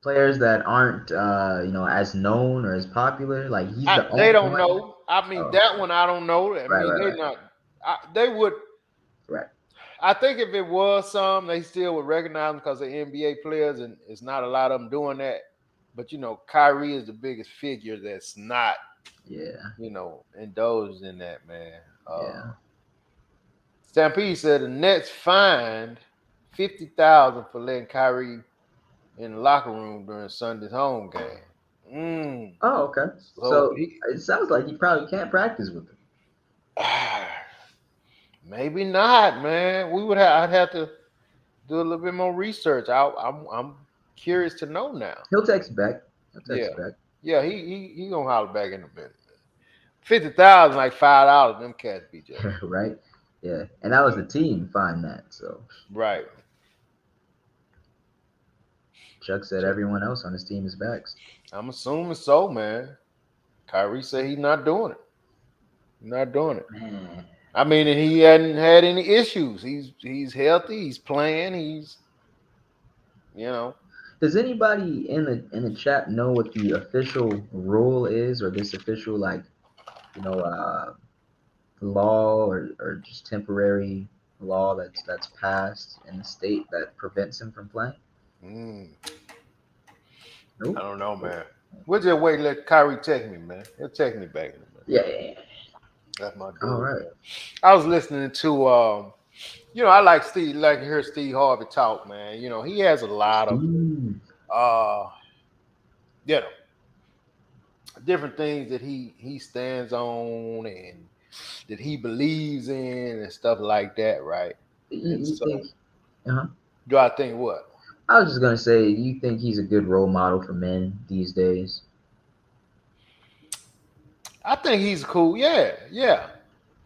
players that aren't as known or as popular, like he's the only
they don't
one?
know. I mean, that one I don't know. They're not. They would.
Right.
I think if it was some, they still would recognize them because they're NBA players, and it's not a lot of them doing that. But Kyrie is the biggest figure that's not, indulged in that, man. Stampede said the Nets fined $50,000 for letting Kyrie in the locker room during Sunday's home game.
Oh, okay. So it sounds like he probably can't practice with him.
Maybe not, man. I'd have to do a little bit more research. I'm curious to know now.
He'll text back.
Yeah, he gonna holler back in a minute. $50,000 like $5. Them cats, BJ.
Right. Yeah, and that was the team find that. So
right.
Chuck said everyone else on his team is vaxxed.
I'm assuming so, man. Kyrie said he's not doing it. Not doing it.
Man.
I mean, and he hadn't had any issues. He's healthy. He's playing. He's,
Does anybody in the chat know what the official rule is, or this official law or just temporary law that's passed in the state that prevents him from playing?
I don't know, man. We'll just wait and let Kyrie text me, man. He'll text me back in a minute.
Yeah.
That's my dude.
All right.
Man. I was listening to I like to hear Steve Harvey talk, man. He has a lot of different things that he stands on and that he believes in and stuff like that, right?
You think?
Do I think what?
I was just gonna say, you think he's a good role model for men these days?
I think he's cool. Yeah.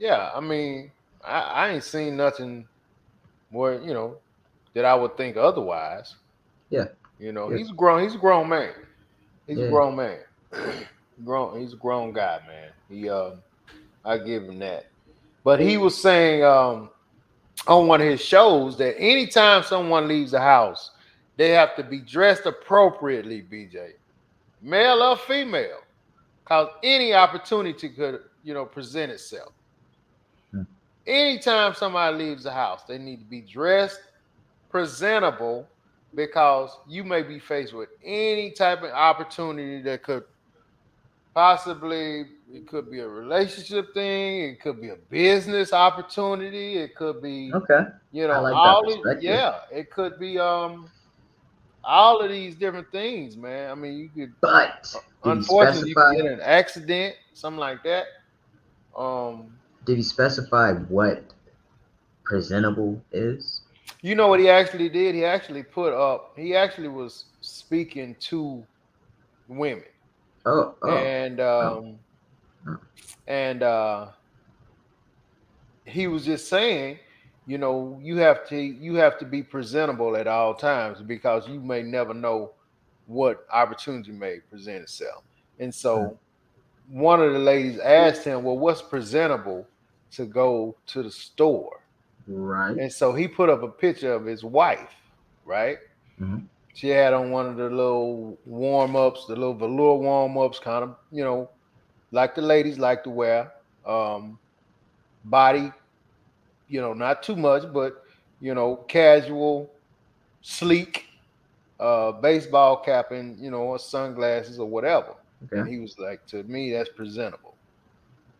I mean, I ain't seen nothing more, that I would think otherwise.
Yeah.
He's a grown man. He's a grown man. He's a grown guy, man. I give him that. But he was saying on one of his shows that anytime someone leaves the house, they have to be dressed appropriately, BJ, male or female, because any opportunity could, present itself. Anytime somebody leaves the house, they need to be dressed presentable because you may be faced with any type of opportunity that could possibly It could be a relationship thing. It could be a business opportunity. It could be,
Okay. I like that perspective.
it could be all of these different things, man. I mean, you could
But did he
unfortunately you could
specify?
get in an accident, something like that. Um,
Did he specify what presentable is?
you know what he actually did? He actually put up. He actually was speaking to women,
Oh, oh,
and
oh, oh.
and he was just saying, you have to be presentable at all times because you may never know what opportunity may present itself. And
Hmm.
so one of the ladies asked him, "Well, what's presentable to go to the store?"
Right.
And so he put up a picture of his wife, right?
Mm-hmm.
She had on one of the little warm ups, the little velour warm ups, kind of, like the ladies like to wear. Um, Body, not too much, but casual, sleek, baseball cap and or sunglasses or whatever. And
Okay.
he was like, to me, that's presentable.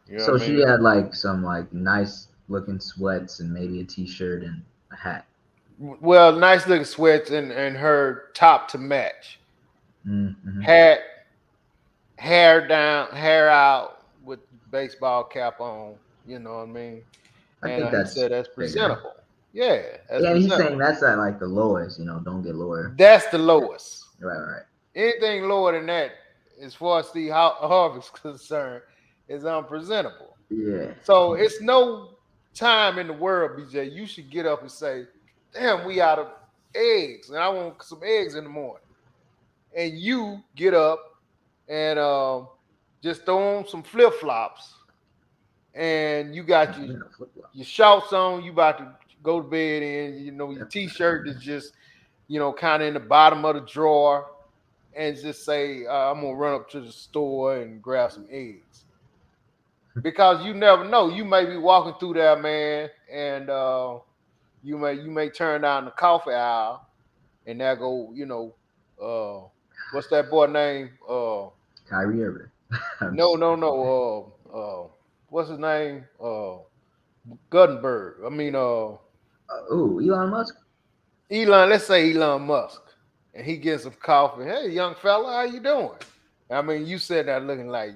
You know
So
what I
she
mean?
had like some like nice looking sweats and maybe a t-shirt and a hat.
Well, nice looking sweats and her top to match.
Mm-hmm.
Hat, hair down, hair out with baseball cap on. You know what I mean?
I
And
think
he
that's
said that's
fair.
presentable. Yeah, that's
Yeah, and he's saying
presentable.
that's at like the lowest. Don't get lower.
That's the lowest.
Right, right.
Anything lower than that, as far as Steve Harvey's concerned, is unpresentable.
Yeah.
So it's no time in the world, BJ. You should get up and say, "Damn, we out of eggs, and I want some eggs in the morning." And you get up and just throw on some flip flops, and you got your
Yeah, flip flop.
your shorts on. You about to go to bed, and your t-shirt is just kind of in the bottom of the drawer, and just say, "I'm gonna run up to the store and grab some eggs." Because you never know. You may be walking through there, man, and you may turn down the coffee aisle, and there go, what's that boy name?
Kyrie Irving. I'm
No,
just
no, no. What's his name? Guttenberg. I mean,
oh, Elon Musk.
Elon. Let's say Elon Musk, and he gets some coffee. Hey, young fella, how you doing? I mean, you said that looking like,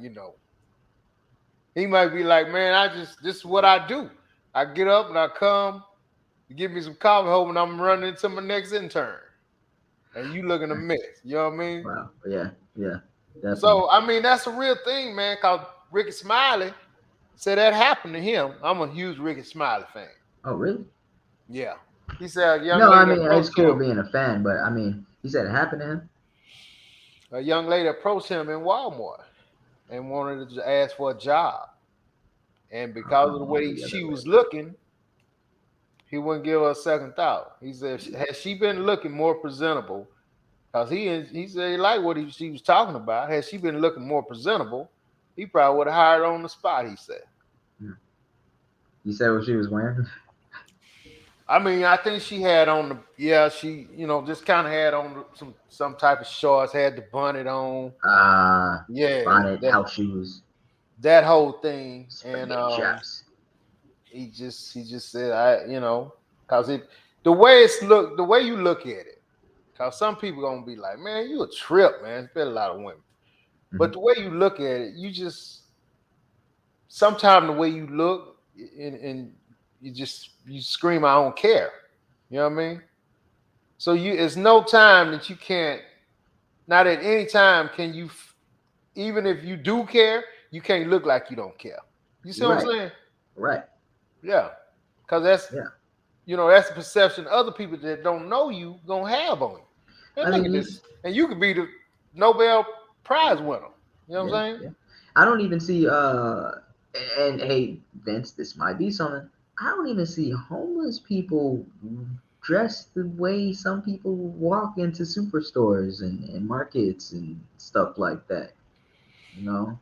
he might be like, man, this is what I do. I get up and I come, you give me some coffee, hoping I'm running into my next intern. And you looking a mess. You know what I mean?
Wow. Yeah. Yeah. Definitely.
So I mean that's a real thing, man, cause Ricky Smiley said that happened to him. I'm a huge Ricky Smiley fan.
Oh, really?
Yeah. He said a young
No, I
lady
mean it's
approached
cool
him.
being a fan, but I mean he said it happened to him.
A young lady approached him in Walmart and wanted to ask for a job. And because of the
Oh,
way
the
she
other way
was
around.
looking, he wouldn't give her a second thought. He said, "Has she been looking more presentable?" Because he said he liked what she was talking about. Had she been looking more presentable, he probably would have hired her on the spot. He said.
Hmm. You said what she was wearing?
I mean, I think she had on she just kind of had on some type of shorts, had the bonnet on, yeah,
Bonnet,
that
house shoes,
that whole thing, and
spaghetti chaps.
he just said because the way the way you look at it, because some people gonna be like, man, you a trip, man. It's been a lot of women,
Hmm.
but the way you look at it, you just sometimes the way you look and you scream, I don't care. You know what I mean? So it's no time that you can't. Not at any time can you, even if you do care, you can't look like you don't care. You see what I'm
Right,
saying?
right.
Yeah, because that's
Yeah.
that's the perception other people that don't know you gonna have on you.
I
And look
mean,
at this, and you could be the Nobel Prize winner. You know what
yeah,
I'm saying?
yeah. I don't even see and hey Vince, this might be something. I don't even see homeless people dressed the way some people walk into superstores and markets and stuff like that. You know?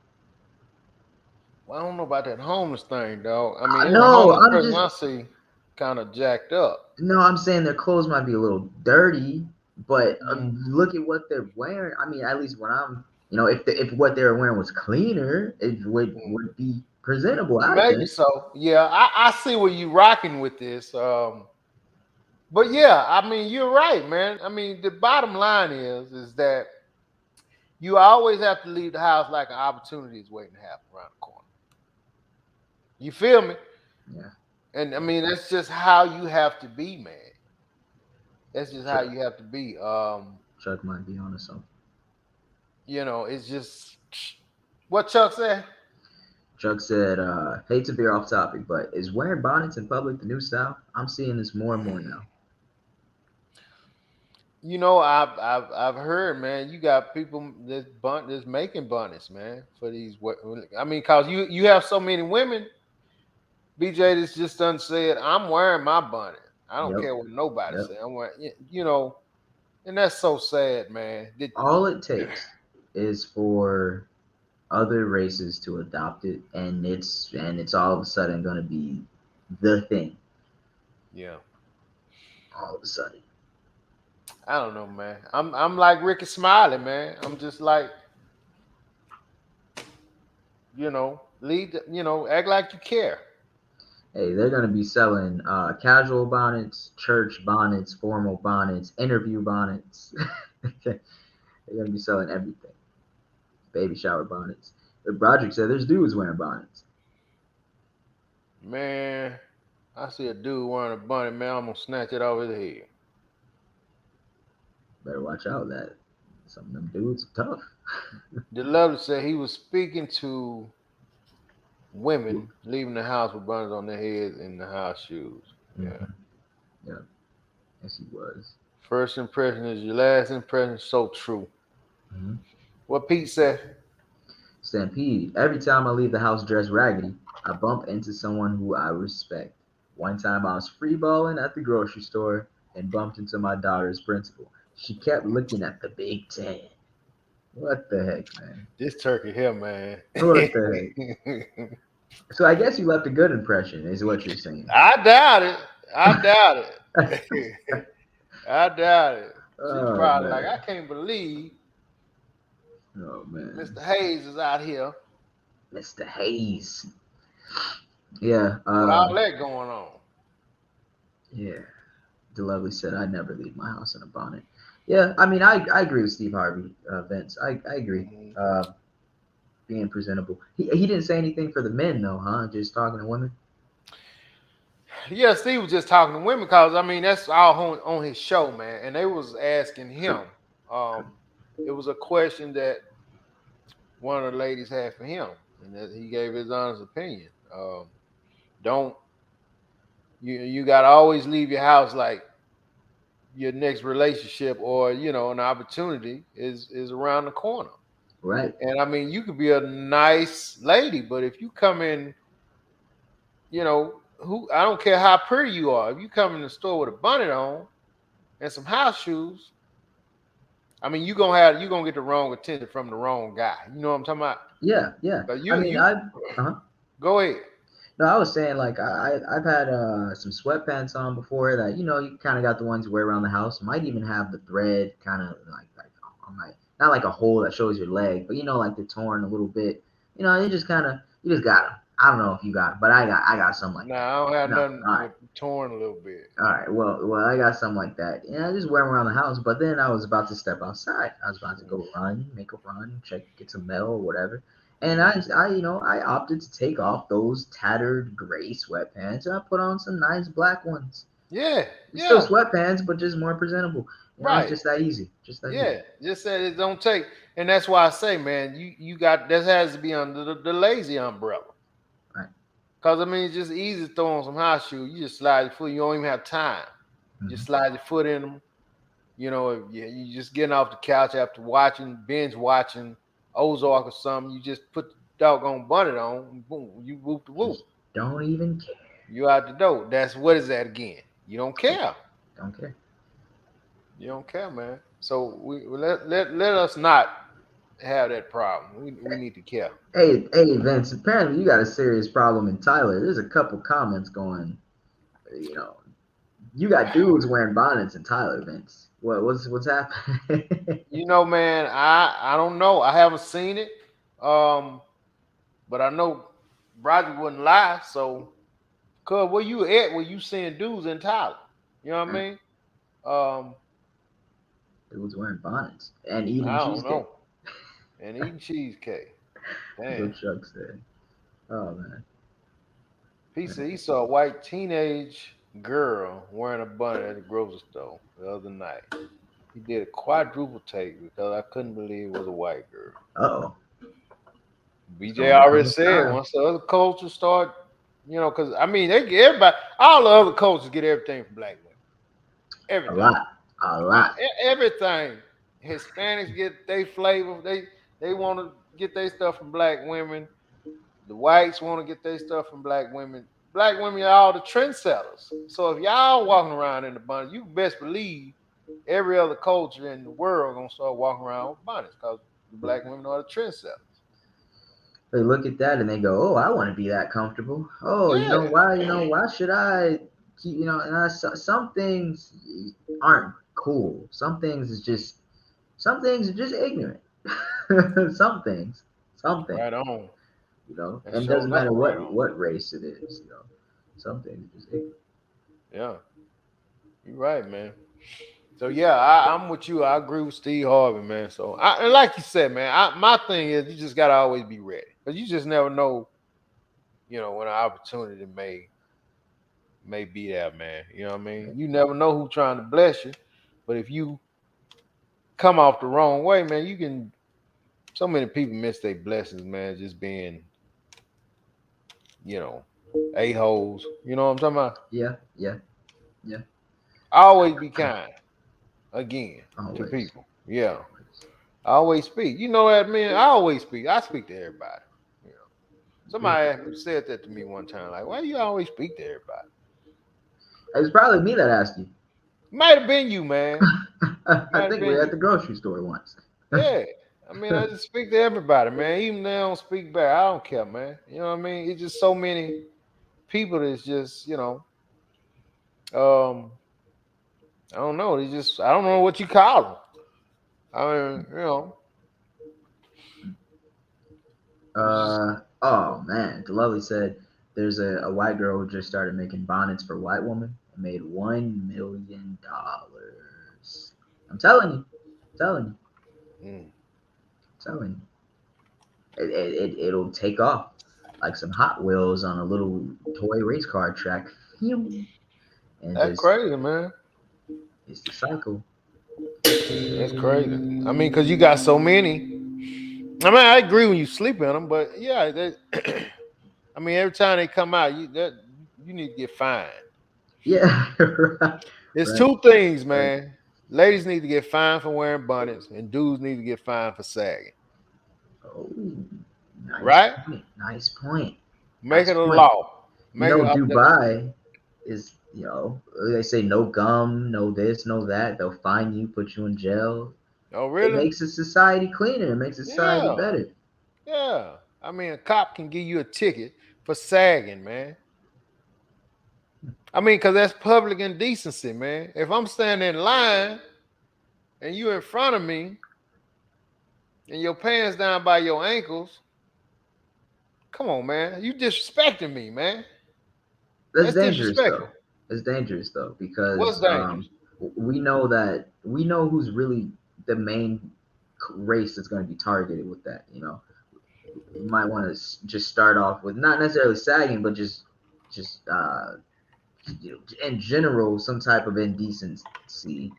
Well, I don't know about that homeless thing, dog. I mean, every
No,
homeless
I'm
person
just
I see kind of jacked up.
no, I'm saying their clothes might be a little dirty, but
Mm.
look at what they're wearing. I mean, at least when I'm if what they were wearing was cleaner, it would be presentable. I
Maybe
think.
so. Yeah, I see where you rocking with this. But yeah, I mean, you're right, man. I mean, the bottom line is that you always have to leave the house like an opportunity is waiting to happen around the corner. You feel me?
Yeah.
And I mean, that's just how you have to be, man. That's just how you have to be.
Chuck might be on to something.
It's just what Chuck said.
Chuck said, hate to veer off topic, but is wearing bonnets in public the new style? I'm seeing this more and more now.
I've heard, man. You got people that's making bonnets, man, for these. I mean, cause you have so many women. BJ that's just done said, I'm wearing my bonnet. I don't
Yep.
care what nobody
Yep.
say. I'm wearing, and that's so sad, man.
All it takes is for other races to adopt it, and it's all of a sudden going to be the thing.
Yeah.
All of a sudden.
I don't know, man. I'm like Ricky Smiley, man. I'm just like, act like you care.
Hey, they're going to be selling casual bonnets, church bonnets, formal bonnets, interview bonnets. They're going to be selling everything. Baby shower bonnets. But Broderick said there's dudes wearing bonnets.
Man, I see a dude wearing a bonnet, man. I'm gonna snatch it off his head.
Better watch out. That some of them dudes are tough.
The letter said he was speaking to women leaving the house with bonnets on their heads and the house shoes. Yeah.
Mm-hmm. Yeah. Yes, he was.
First impression is your last impression. So true.
Mm-hmm.
What Pete said.
Stampede. Every time I leave the house dressed raggedy, I bump into someone who I respect. One time I was freeballing at the grocery store and bumped into my daughter's principal. She kept looking at the Big Ten. What the heck, man?
This turkey here, man.
What the heck? So I guess you left a good impression, is what you're saying.
I doubt it. I doubt it. I doubt it. She's probably
man.
like, I can't believe
man.
Mr. Hayes is out here.
Mr. Hayes. Yeah.
With all that going on.
Yeah. DeLovely said, I never leave my house in a bonnet. Yeah, I mean, I agree with Steve Harvey, Vince. I agree.
Mm-hmm.
Being presentable. He didn't say anything for the men, though, huh? Just talking to women?
Yeah, Steve was just talking to women because, I mean, that's all on his show, man. And they was asking him. It was a question that one of the ladies had for him, and that he gave his honest opinion. You got to always leave your house like your next relationship or an opportunity is around the corner.
Right.
And I mean, you could be a nice lady, but if you come in, I don't care how pretty you are. If you come in the store with a bonnet on and some house shoes, I mean, you're gonna get the wrong attention from the wrong guy. You know what I'm talking about?
Yeah.
Go ahead.
No, I was saying like I've had some sweatpants on before that you kind of got the ones you wear around the house. You might even have the thread kind of like on my, not like a hole that shows your leg, but like they're torn a little bit. You just got them. I don't know if you got them, but I got something like that.
I don't have nothing torn a little bit.
All right, well I got something like that. Yeah, I just wear them around the house. But then I was about to step outside. I was about to go make a run, get some mail or whatever. And I opted to take off those tattered gray sweatpants and I put on some nice black ones.
Yeah,
Still sweatpants, but just more presentable.
Right.
It's just that easy. Just
said it don't take. And that's why I say, man, you got, that has to be under the lazy umbrella.
Right.
Because, I mean, it's just easy to throw on some house shoes. You just slide your foot. You don't even have time. Mm-hmm. Just slide your foot in them. You just getting off the couch after binge watching Ozark or something. You just put the doggone bonnet on, and boom, you whoop the whoop.
Don't even care.
You out the door. What is that again? You don't care.
Don't care.
You don't care, man. So we let us not have that problem. We need to care.
Hey, Vince. Apparently, you got a serious problem in Tyler. There's a couple comments going. You got dudes wearing bonnets in Tyler, Vince. What's happening?
You know, man, I don't know. I haven't seen it. But I know Roger wouldn't lie. So, cuz where you at? Where you seeing dudes in Tyler? You know what I mean? Um,
It was wearing bonnets and eating
I don't
cheesecake.
know. And eating cheesecake.
That's
Damn.
what Chuck said. Oh man.
He said he saw a white teenage girl wearing a bonnet at the grocery store the other night. He did a quadruple take because I couldn't believe it was a white girl.
Oh,
BJ
starting to
already
become a
said
style.
once the other cultures start, because I mean they get everybody, all the other cultures get everything from black women,
A
everything,
lot, a lot.
everything. Hispanics get their flavor. They want to get their stuff from black women. The whites want to get their stuff from black women. Black women are all the trendsetters. So if y'all walking around in the bonnets, you best believe every other culture in the world gonna start walking around with bonnets because the black women are the trendsetters.
They look at that and they go, "Oh, I want to be that comfortable. Oh, you
Yeah,
know why? Why should I keep? And some things aren't cool. Some things are just ignorant. some things, some things,
right on. That's
and it
sure
doesn't
enough
matter
right on.
what race it is. Some things are just ignorant.
Yeah, you're right, man. So yeah, I'm with you. I agree with Steve Harvey, man. So and like you said, man, my thing is you just gotta always be ready because you just never know, when an opportunity may be there, man. You know what I mean? You never know who's trying to bless you, but if you come off the wrong way, man, you can. So many people miss their blessings, man, just being, you know, a holes. You know what I'm talking about?
Yeah, yeah, yeah.
Always be kind again to
Always,
people. Yeah.
always.
I always speak. You know that, man. I always speak. I speak to everybody. You know, somebody said that to me one time. Like, why do you always speak to everybody?
It was probably me that asked you.
Might have been you, man.
I
Might have
think we
been
were at
you.
the grocery store once.
Yeah. I mean, I just speak to everybody, man. Even if they don't speak back, I don't care, man. You know what I mean? It's just so many people that's just, um, I don't know. They just, I don't know what you call them. I mean, it's just,
Oh man, Lovely said there's a white girl who just started making bonnets for white women and made $1 million. I'm telling you,
mm,
telling you. It'll take off like some Hot Wheels on a little toy race car track. Phew. And
that's
just
crazy, man.
it's the cycle.
That's crazy. I mean, because you got so many. I mean, I agree when you sleep in them, but yeah, I mean, every time they come out, you need to get fined.
Yeah, right,
It's
right,
two things,
right.
man. Ladies need to get fined for wearing bonnets, and dudes need to get fined for sagging.
Oh, nice
Right?
point. Nice point.
Make
Nice
it a
point.
law. Make it up.
Dubai is, they say no gum, no this, no that. They'll fine you, put you in jail.
Oh,
It
really?
makes a society cleaner. It makes society
Yeah,
better.
yeah. I mean, a cop can give you a ticket for sagging, man. I mean, because that's public indecency, man. If I'm standing in line and you in front of me and your pants down by your ankles, come on, man. You disrespecting me, man.
That's
That's
dangerous
disrespectful.
though. It's dangerous though
What's
because
dangerous?
we know who's really the main race that's going to be targeted with that. You might want to just start off with not necessarily sagging, but just in general some type of indecency.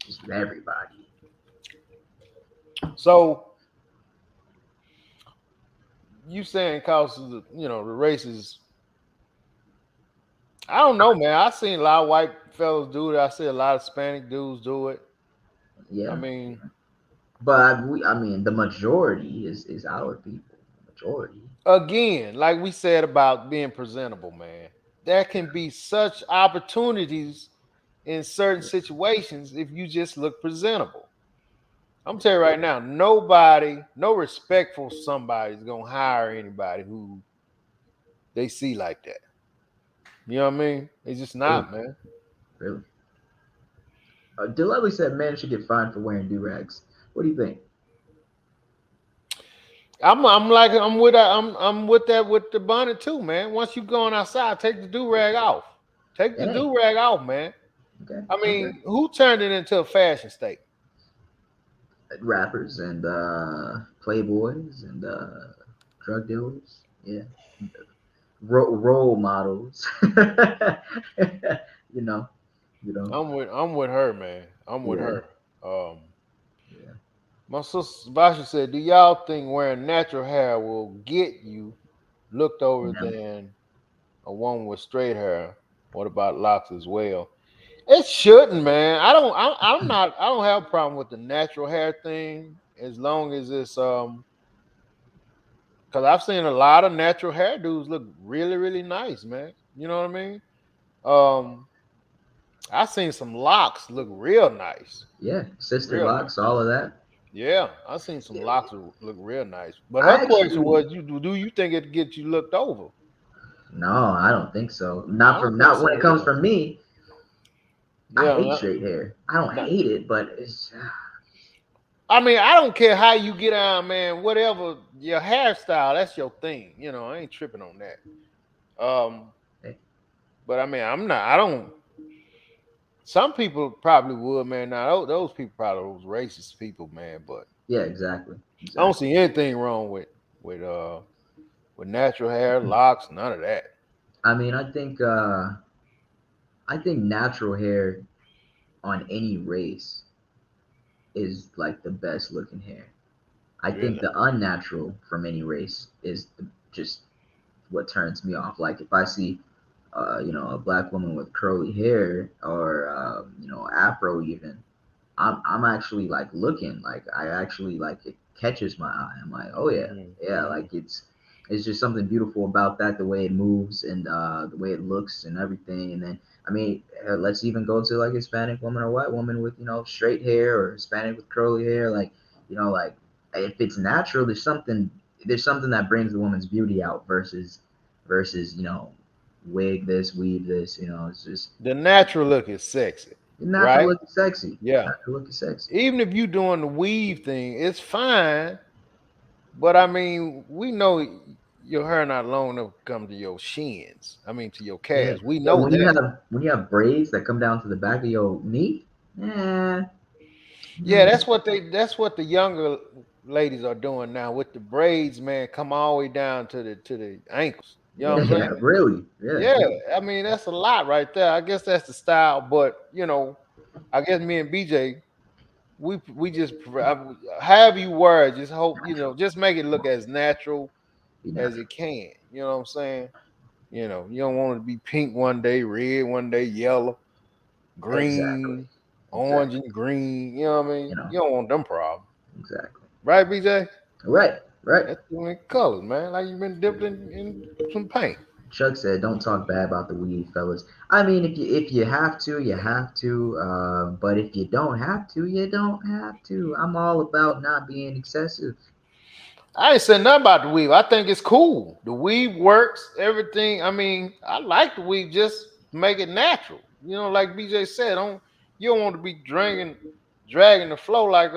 Just with everybody.
So you saying cause of the races? I don't know, man. I seen a lot of white fellas do it. I see a lot of Hispanic dudes do it. I
Yeah.
mean,
But I mean, the majority is our people. The majority.
again, like we said about being presentable, man. There can be such opportunities in certain situations if you just look presentable. I'm telling you right now, nobody, no respectful somebody is gonna hire anybody who they see like that. You know what I mean? It's just
Really,
not, man.
really. Delevely said men should get fined for wearing do rags. What do you think?
I'm with that with the bonnet too, man. Once you going outside, take the do rag off. Take the
Dang.
do rag off, man.
Okay.
I
Okay.
mean, who turned it into a fashion statement?
Rappers and playboys and drug dealers. Yeah. Role models. you know. You know.
I'm with her, man. I'm with
Yeah.
her. Um,
Yeah.
my sister Basha said, "Do y'all think wearing natural hair will get you looked over
No.
than a woman with straight hair? What about locks as well?" It shouldn't, man. I'm not. I don't have a problem with the natural hair thing as long as it's because I've seen a lot of natural hairdos look really, really nice, man. You know what I mean? Um, I've seen some locks look real nice,
Yeah. Sister
real nice.
locks, all of that.
Yeah, I've seen some
Yeah.
locks look real nice. But her
I
question
actually
was, do you think it gets you looked over?
no, I don't think so.
I
Not
don't
from
think
not when
so
it comes
either.
from me. I
Yeah,
hate straight hair. I don't
no-
hate it, but it's
I mean, I don't care how you get on, man. Whatever your hairstyle, that's your thing. You know, I ain't tripping on that. But I mean, I'm not. I don't. Some people probably would, man. Now those people probably those racist people, man. But
yeah, exactly,
I don't
exactly.
see anything wrong with with natural hair, locks, none of that.
I mean, I think natural hair on any race is like the best looking hair. I think
Really?
the unnatural from any race is just what turns me off. Like if I see, a black woman with curly hair or afro even, I'm actually like looking like I actually like it catches my eye. I'm like, oh yeah,
Hmm.
yeah, like it's just something beautiful about that, the way it moves and the way it looks and everything. And then I mean, let's even go to like Hispanic woman or white woman with straight hair or Hispanic with curly hair. Like like if it's natural, there's something that brings the woman's beauty out versus wig this, weave this. It's just
The natural look is sexy,
natural
right?
looking sexy.
Yeah.
Natural looking sexy.
Even if you doing the weave thing, it's fine. But I mean, we know your hair not long enough to come to your shins. I mean, to your
Yeah.
calves. We
Yeah,
know
when you
that.
have braids that come down to the back of your knee, yeah,
Yeah,
mm,
that's what the younger ladies are doing now with the braids, man. Come all the way down to the ankles. You know what I'm
yeah,
saying?
really, yeah,
Yeah, I mean that's a lot right there. I guess that's the style, but I guess me and BJ, we just have you wear it. Just hope
natural,
just make it look as natural
be
as
natural.
it can. You know what I'm saying? You don't want it to be pink one day, red one day, yellow,
Exactly,
green, orange
exactly.
and green. You know what I mean?
You know,
You don't want them problems,
exactly.
right, BJ?
Right, right.
That's too many colors, man. Like you've been dipped in some paint.
Chuck said, "Don't talk bad about the weed, fellas." I mean, if you have to, you have to. But if you don't have to, you don't have to. I'm all about not being excessive.
I ain't saying nothing about the weave. I think it's cool. The weave works, everything. I mean, I like the weave. Just make it natural. Like BJ said, you don't want to be dragging the flow like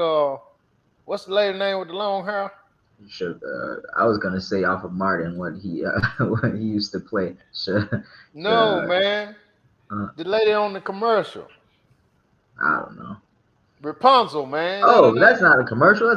what's the lady name with the long hair?
Should I was gonna say off of Martin what he what he used to play.
No, man.
Uh,
The lady on the commercial.
I don't know.
Rapunzel, man. That her
Oh,
name?
that's not a commercial.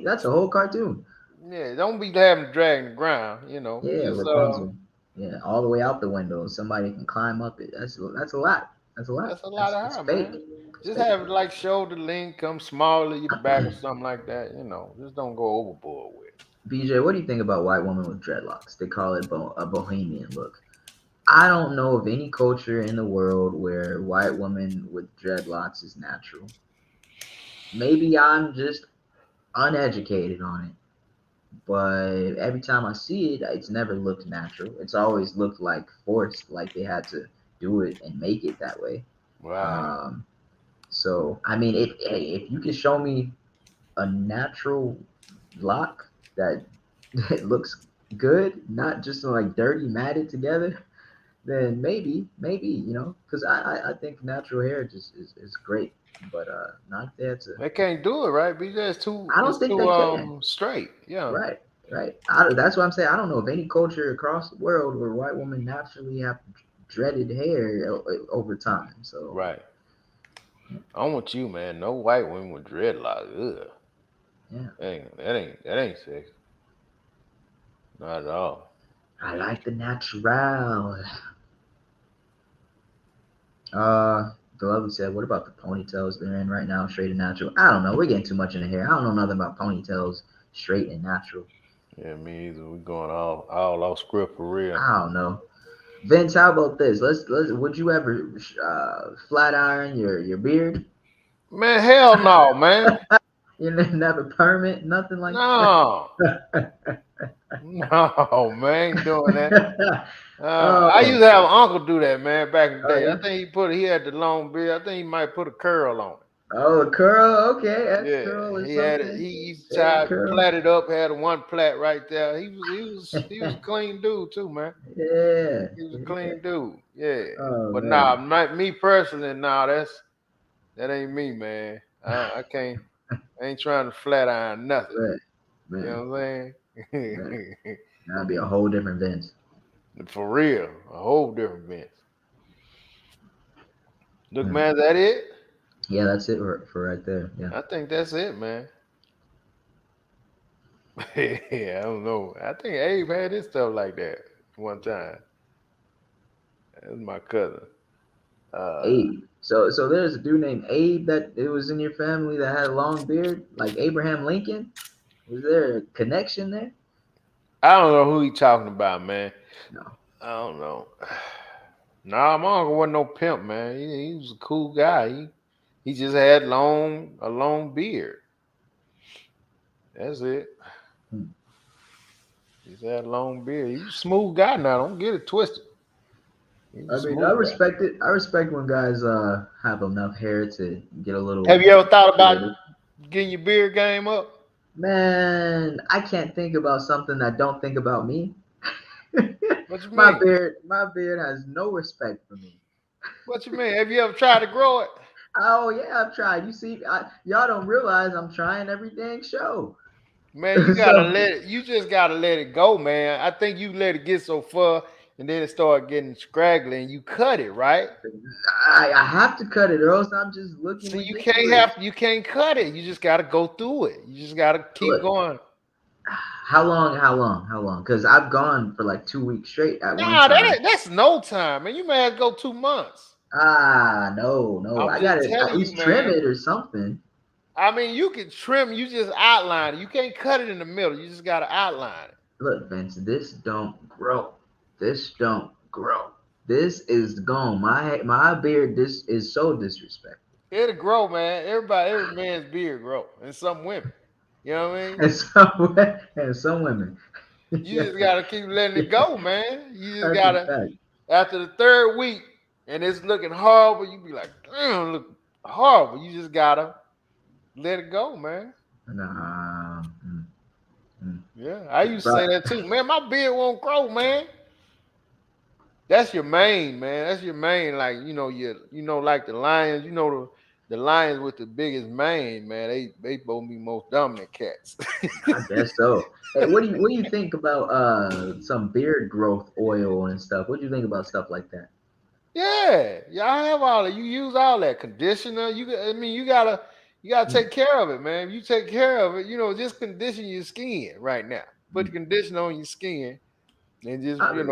That's a whole cartoon.
Yeah, don't be having to drag the ground,
Yeah,
Just
Rapunzel. Yeah, all the way out the window. Somebody can climb up it. That's a lot. That's a lot.
that's a lot
That's
of
it's
her,
fake.
man.
It's
Just
fake.
have it like shoulder length, come smaller your back or something like that, Just don't go overboard with it.
BJ, what do you think about white women with dreadlocks? They call it a bohemian look. I don't know of any culture in the world where white women with dreadlocks is natural. Maybe I'm just uneducated on it, but every time I see it, it's never looked natural. It's always looked like forced, like they had to do it and make it that way.
Right.
Um, so I mean, if you can show me a natural lock that that looks good, not just like dirty matted together, then maybe, because I think natural hair just is great, but not there to.
They can't do it, right? BJ,
I don't
it's
think they can.
too straight. Yeah.
Right, right. That's what I'm saying. I don't know of any culture across the world where white women naturally have dreaded hair over time. So
Right. I want you, man. No white women with dreadlocks. Ugh.
yeah,
That ain't sexy. Not at all.
I like the natural. The lovely said, "What about the ponytails they're in right now? Straight and natural. I don't know. We're getting too much in the hair. I don't know nothing about ponytails, straight and natural.
Yeah, me either. We going all off script for real.
I don't know. Vince, how about this? Let's. Would you ever flat iron your beard?
Man, hell no, man.
You never permit, nothing like
No.
that.
No, man, ain't doing that. I
Oh,
used to have an uncle do that, man, back in the
oh
day. I
yeah.
think he had the long beard. I think he might put a curl on it.
Oh, a curl. Okay, X curl
Yeah,
or
he had it.
something.
He used to
A
try to
curl.
plait it up. Had one plait right there. He was a clean dude too, man.
Yeah.
He was a
Yeah.
clean dude. Yeah,
Oh
but nah,
man.
me personally, nah, that ain't me, man. I can't. I ain't trying to flat iron nothing.
Man,
You
man,
know what I'm
man.
saying?
That'd be a whole different Vince.
For real, a whole different bench. Look,
Hmm.
man, is that it?
Yeah, that's it for right there. Yeah.
I think that's it, man. Yeah, I don't know. I think Abe had his stuff like that one time. That's my cousin. Uh,
Abe. So there's a dude named Abe that it was in your family that had a long beard, like Abraham Lincoln. Was there a connection there?
I don't know who he talking about, man.
No.
I don't know. Nah, my uncle wasn't no pimp, man. He was a cool guy. He just had a long beard. That's it.
Hmm.
He just had a long beard. He was a smooth guy now. Don't get it twisted. He was
I
a
mean, I
smooth guy.
respect it. I respect when guys have enough hair to get a
Have
little
you ever thought about
creative.
getting your beard game up?
Man, I can't think about something that don't think about me.
What you
my
mean?
beard has no respect for me.
What you mean? Have you ever tried to grow it?
Oh yeah, I've tried. You see, y'all don't realize I'm trying every dang show.
Man, you gotta
So
let it. You just gotta let it go, man. I think you let it get so far, and then it start getting scraggly, and you cut it, right?
I have to cut it, or else I'm just looking
See,
ridiculous.
you can't cut it. You just gotta go through it. You just gotta keep
Look,
going.
how long? How long? How long? Because I've gone for like 2 weeks straight at one
Nah,
time.
that's no time, man. You may have to go 2 months.
No, no.
I'm
I
just
gotta at
telling you,
least trim
man.
it or something.
I mean, you can trim. You just outline it. You can't cut it in the middle. You just gotta outline it.
Look, Vince, this don't grow. This don't grow. This is gone. My beard. This is so disrespectful.
It'll grow, man. Every man's beard grow, and some women. You know what I mean?
And some women.
You
Yeah,
just gotta keep letting
yeah,
it go, man. You just
that's a
gotta
fact.
after the third week and it's looking horrible, you be like, damn, look horrible. You just gotta let it go, man.
Nah, mm.
Yeah, I used to say
But
that too. Man, my beard won't grow, man. That's your main, man. That's your main, like like the lions. The lions with the biggest mane, man. They both be most dominant cats.
I guess so. Hey, what do you think about some beard growth oil and stuff? What do you think about stuff like that?
Yeah, y'all have all that. You use all that conditioner. I mean, you gotta
Hmm.
take care of it, man. If you take care of it, just condition your skin right now. Put the conditioner on your skin, and just
I mean,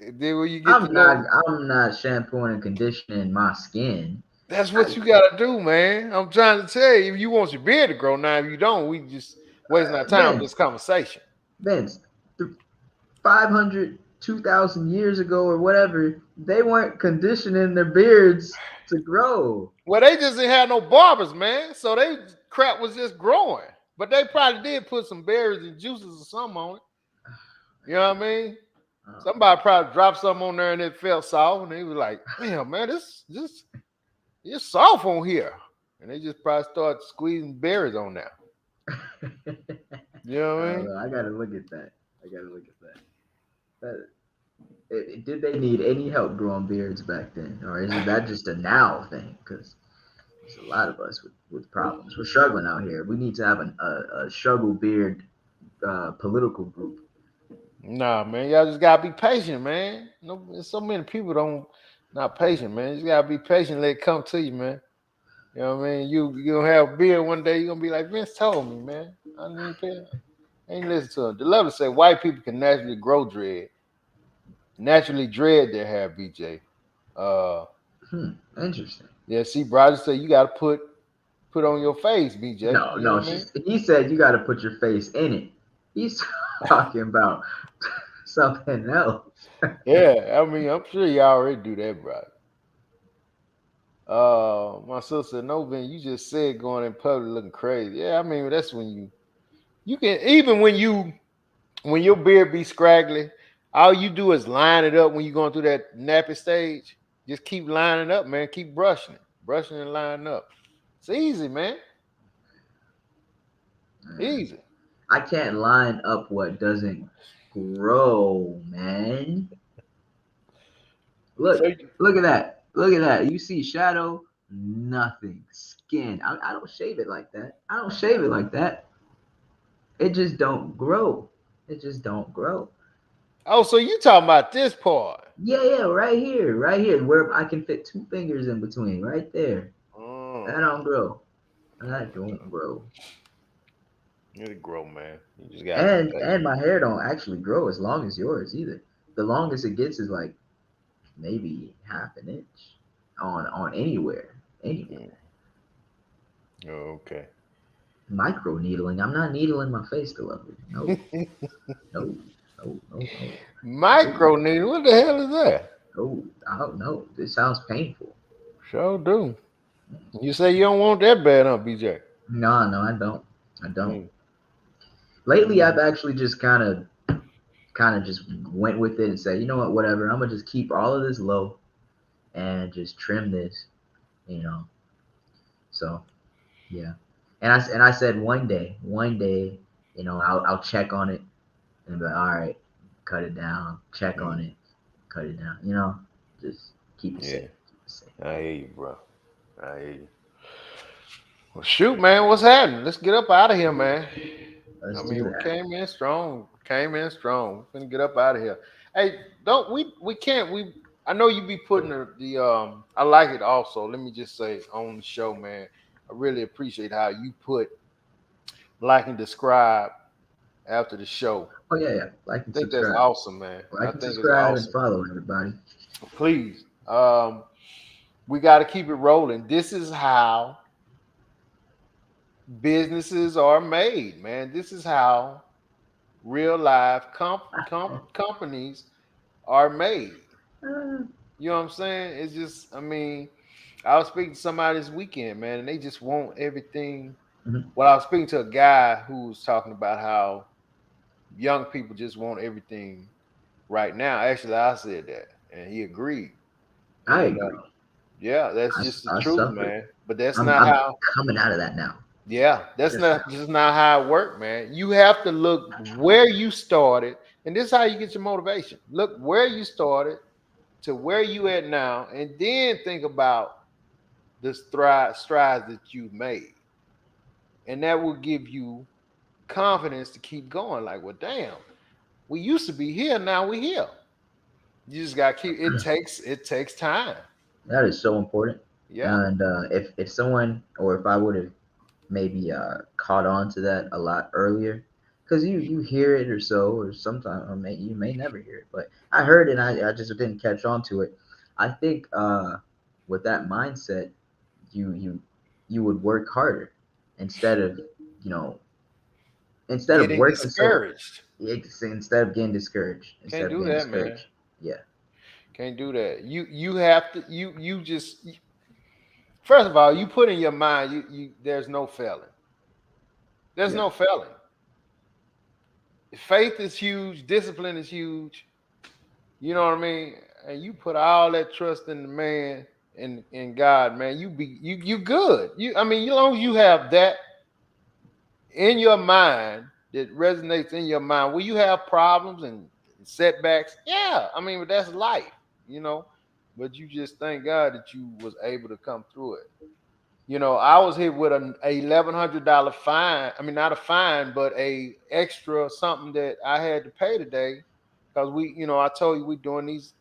then when you get to know,
I'm not shampooing and conditioning my skin.
that's
I,
what you gotta do, man. I'm trying to tell you, if you want your beard to grow, now if you don't, we just wasting our time with this
Vince,
conversation.
Vince, 500, 2,000 years ago or whatever, they weren't conditioning their beards to grow.
Well, they just didn't have no barbers, man. So they crap was just growing. But they probably did put some berries and juices or something on it. You know what I mean?
Oh,
Somebody probably dropped something on there and it felt soft, and they was like, "Damn, man, this it's soft on here." And they just probably started squeezing berries on there. You know
I
what I
don't
mean?
know. I gotta look at that. I gotta look at that. That Did they need any help growing beards back then, or is that just a now thing? Because there's a lot of us with problems. We're struggling out here. We need to have a struggle beard political group.
Nah, man, y'all just gotta be patient, man. No, there's so many people not patient, man. You just gotta be patient, let it come to you, man. You know what I mean? You gonna have a beard one day, you're gonna be like, Vince told me, man. I didn't pay. I ain't listen to him. The love to say white people can naturally grow dread, naturally dread their hair, BJ.
Interesting.
Yeah, see, bro, I just say you gotta put on your face, BJ.
No,
You know
no.
what I mean?
He said you got to put your face in it. He's talking about something else.
Yeah, I mean, I'm sure you already do that, bro. My sister said, no, Ben, you just said going in public looking crazy. Yeah, I mean, that's when you can, even when your beard be scraggly, all you do is line it up when you're going through that nappy stage. Just keep lining up, man. Keep brushing and lining up. It's easy, man. Easy.
I can't line up what doesn't grow, man. Look,
So
look at that. Look at that. You see shadow, nothing. Skin. I don't shave it like that. I don't shave it like that. It just don't grow. It just don't grow.
oh, so you talking about this part?
Yeah, right here, where I can fit two fingers in between, right there. That don't grow. That don't grow.
It'll grow, man. You just gotta be
And
patient.
my hair don't actually grow as long as yours either. The longest it gets is like maybe half an inch on anywhere.
Mm. Oh, okay.
Micro needling. I'm not needling my face to love it. No, no, no.
Micro needle. What the hell is that?
No, I don't know. This sounds painful.
Sure do. You say you don't want that bad, huh, BJ?
No, I don't. I don't.
Mm.
Lately, I've
Mm.
actually just kind of just went with it and said, you know what, whatever. I'm gonna just keep all of this low and just trim this, you know. So yeah, and I said one day, I'll check on it and be like, all right, cut it down, check on
Mm.
it, cut it down, just keep it safe.
Yeah,
Keep it safe.
I hear you, bro. I hear you. Well, shoot, man, what's happening? Let's get up out of here, man. I
Let's do
mean, we
that.
came in strong. Came in strong. We're gonna get up out of here. Hey, don't we can't we I know you be putting the I like it also. Let me just say on the show, man. I really appreciate how you put like and describe after the show.
Oh yeah. Like
I
and
think that's
subscribe.
awesome, man. I
Like and
think it's
subscribe and
awesome.
follow everybody.
Please. We got to keep it rolling. This is how businesses are made, man. This is how real life companies are made.
Uh,
You know what I'm saying? It's just, I mean, I was speaking to somebody this weekend, man, and they just want everything.
mhm.
Well, I was speaking to a guy who was talking about how young people just want everything right now. Actually, I said that, and he agreed.
I
And
agree.
yeah, that's just the
I
truth,
suffered.
man. But that's not
I'm
how.
coming out of that now.
Yeah, that's
Just
not just not how it works, man. You have to look where you started, and this is how you get your motivation. Look where you started to where you at now, and then think about the strides that you've made, and that will give you confidence to keep going. Like, well, damn, we used to be here, now we here. You just got to keep. It takes time.
that is so important.
Yeah,
And if someone or if I would have maybe caught on to that a lot earlier, because you hear it or so, or sometimes you may never hear it, but I heard it and I just didn't catch on to it. I think with that mindset, you you would work harder instead of you know instead of
getting
working so
discouraged.
instead of getting discouraged
Can't
instead of
do
getting
that, man.
discouraged. Yeah,
Can't do that. You have to you just first of all, you put in your mind you there's no failing. There's
yeah.
no failing. Faith is huge, discipline is huge. You know what I mean? And you put all that trust in the man and in God, man. You good. I mean, as long as you have that in your mind that resonates in your mind, will you have problems and setbacks. Yeah, I mean, but that's life, you know. But you just thank God that you was able to come through it. You know, I was hit with a $1,100 fine. I mean, not a fine, but a extra something that I had to pay today because we, you know, I told you we doing these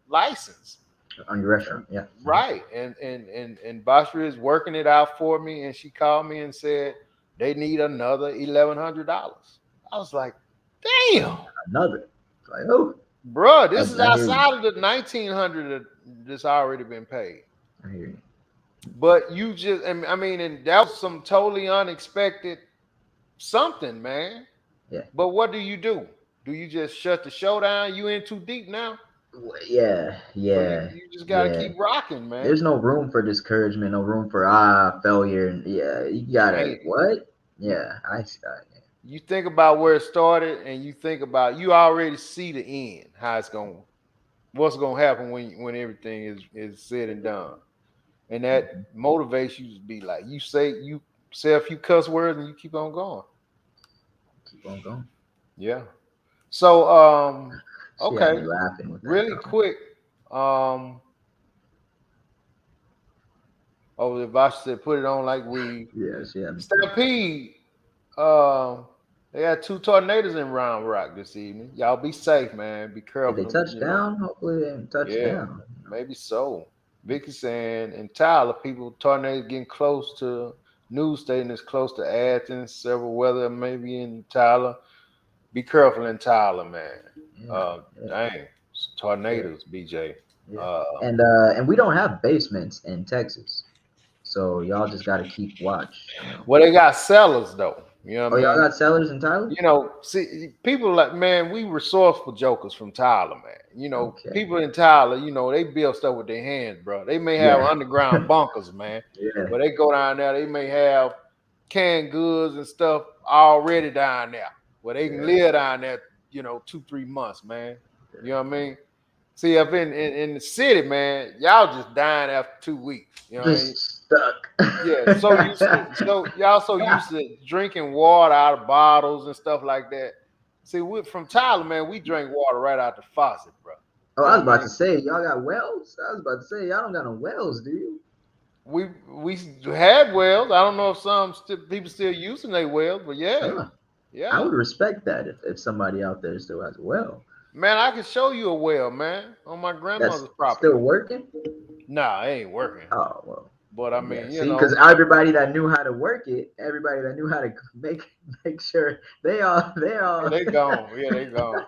license.
On your restaurant, yeah.
Right. And Bashra is working it out for me, and she called me and said they need another $1,100. I was like, damn,
Another. Like, oh,
bro, this is
I hear you.
outside of the 1,900 that's already been paid.
I hear you.
But you just, I mean, and that was some totally unexpected something, man.
Yeah.
But what do? Do you just shut the show down? You in too deep now?
Yeah,
So
yeah,
you just gotta
yeah.
keep rocking, man.
There's no room for discouragement, no room for failure. And yeah, you gotta
Dang.
what? Yeah,
You think about where it started, and you think about you already see the end, how it's going, what's gonna happen when everything is said and done, and that motivates you to be like you say a few cuss words and you keep on going.
keep on going.
Yeah. So
She had me
okay,
laughing with that
really
comment.
quick. Oh, the Vash said put it on like we
Yeah, she had me.
Stampede. Um, they got 2 tornadoes in Round Rock this evening. Y'all be safe, man. Be
Did they
careful.
touch
You know,
down? Hopefully they didn't touch
yeah,
down.
maybe so. Vicky saying in Tyler, people tornadoes getting close to news station is close to Athens. Several weather maybe in Tyler. Be careful in Tyler, man.
Yeah, yeah,
Dang,
yeah,
tornadoes, BJ.
yeah.
Uh,
And we don't have basements in Texas, so y'all just got to keep watch. You know.
well, they got cellars though. You know what
Oh,
I
y'all
mean?
got cellars in Tyler?
You know, see, people like, man, we resourceful jokers from Tyler, man. You know,
Okay.
people in Tyler, you know, they build stuff with their hands, bro. They may have
Yeah.
underground bunkers, man,
Yeah.
but they go down there, they may have canned goods and stuff already down there where they can
Yeah.
live down there, you know, 2-3 months, man. You know what I mean? See, up in the city, man, y'all just dying after 2 weeks. You know what I mean?
Just stuck.
Yeah, so y'all so used to drinking water out of bottles and stuff like that. See, we from Tyler, man, we drink water right out the faucet, bro.
Oh,
You
I
know
was
what I
about
mean?
to say, y'all got wells? I was about to say, y'all don't got no wells, do you?
We had wells. I don't know if people still using their wells, but yeah,
Huh. I
yeah.
would respect that if somebody out there still has a well.
Man, I can show you a well, man, on my
That's
grandmother's property.
still working?
Nah, it ain't working.
Oh, well.
But I
Yeah,
mean, you
see, because
know,
everybody that knew how to work it, everybody that knew how to make sure they
yeah,
all
they gone. Yeah, they gone.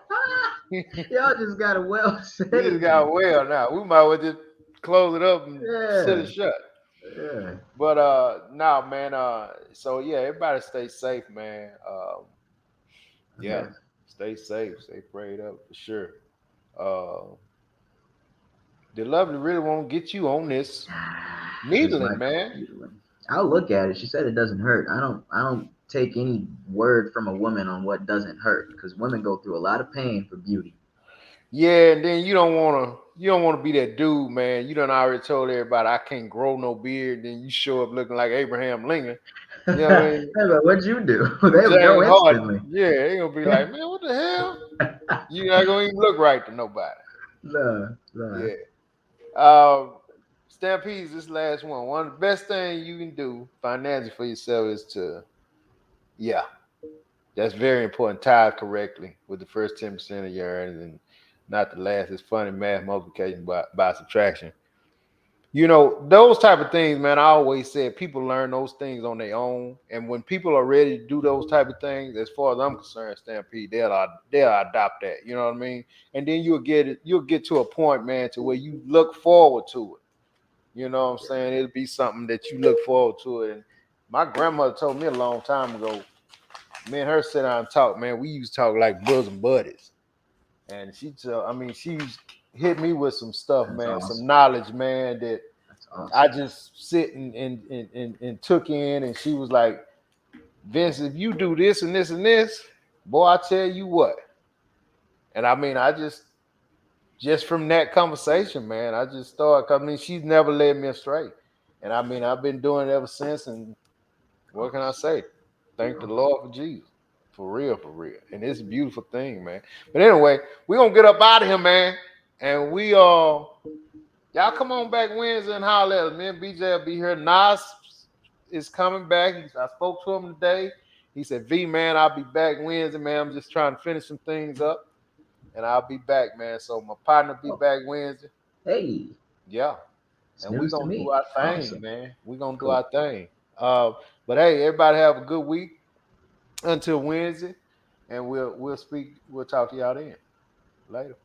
y'all just got a well
We
set
just
it
got
then.
a well now. We might well just close it up and sit
Yeah,
it shut.
yeah.
But nah, man. So yeah, everybody stay safe, man. Yeah,
Yeah.
stay safe, stay prayed up for sure. Uh, the lovely really won't get you on this
This
needling,
might
man.
be needling. I'll look at it. She said it doesn't hurt. I don't take any word from a woman on what doesn't hurt because women go through a lot of pain for beauty.
Yeah, and then you don't wanna be that dude, man. You done already told everybody I can't grow no beard. Then you show up looking like Abraham Lincoln. You know what I mean?
Hey, but what'd you do? They would go
James Harden.
instantly.
Yeah, they gonna be like, man, what the hell? You not gonna even look right to nobody.
No, no.
Yeah. Stampede's this last one. One of the best things you can do financially for yourself is to, yeah, that's very important. Tithe correctly with the first 10% of your earnings and not the last. It's funny math multiplication by subtraction. You know, those type of things, man. I always said people learn those things on their own. And when people are ready to do those type of things, as far as I'm concerned, Stampede, they'll adopt that. You know what I mean? And then you'll get to a point, man, to where you look forward to it. You know what I'm saying? It'll be something that you look forward to it. And my grandmother told me a long time ago, me and her sit down and talk, man. We used to talk like bosom buddies. And she hit me with some stuff,
That's
man, some
awesome.
knowledge, man, that
That's awesome.
I just sit and took in. And she was like, Vince, if you do this and this and this, boy, I tell you what. And I mean, I just from that conversation, man, I just started. I mean, she's never led me astray. And I mean, I've been doing it ever since. And what can I
Awesome.
say? Thank the Lord for Jesus. For real, for real. And it's a beautiful thing, man. But anyway, we're gonna get up out of here, man. And we y'all come on back Wednesday and holler at us. Me and BJ will be here. Nas is coming back. I spoke to him today. He said, V, man, I'll be back Wednesday, man. I'm just trying to finish some things up. And I'll be back, man. So my partner be back Wednesday.
Hey.
Yeah.
It's
And we're
news to
gonna
me.
do our thing,
Awesome.
man. We're gonna do our thing. But hey, everybody have a good week until Wednesday. And we'll talk to y'all then. Later.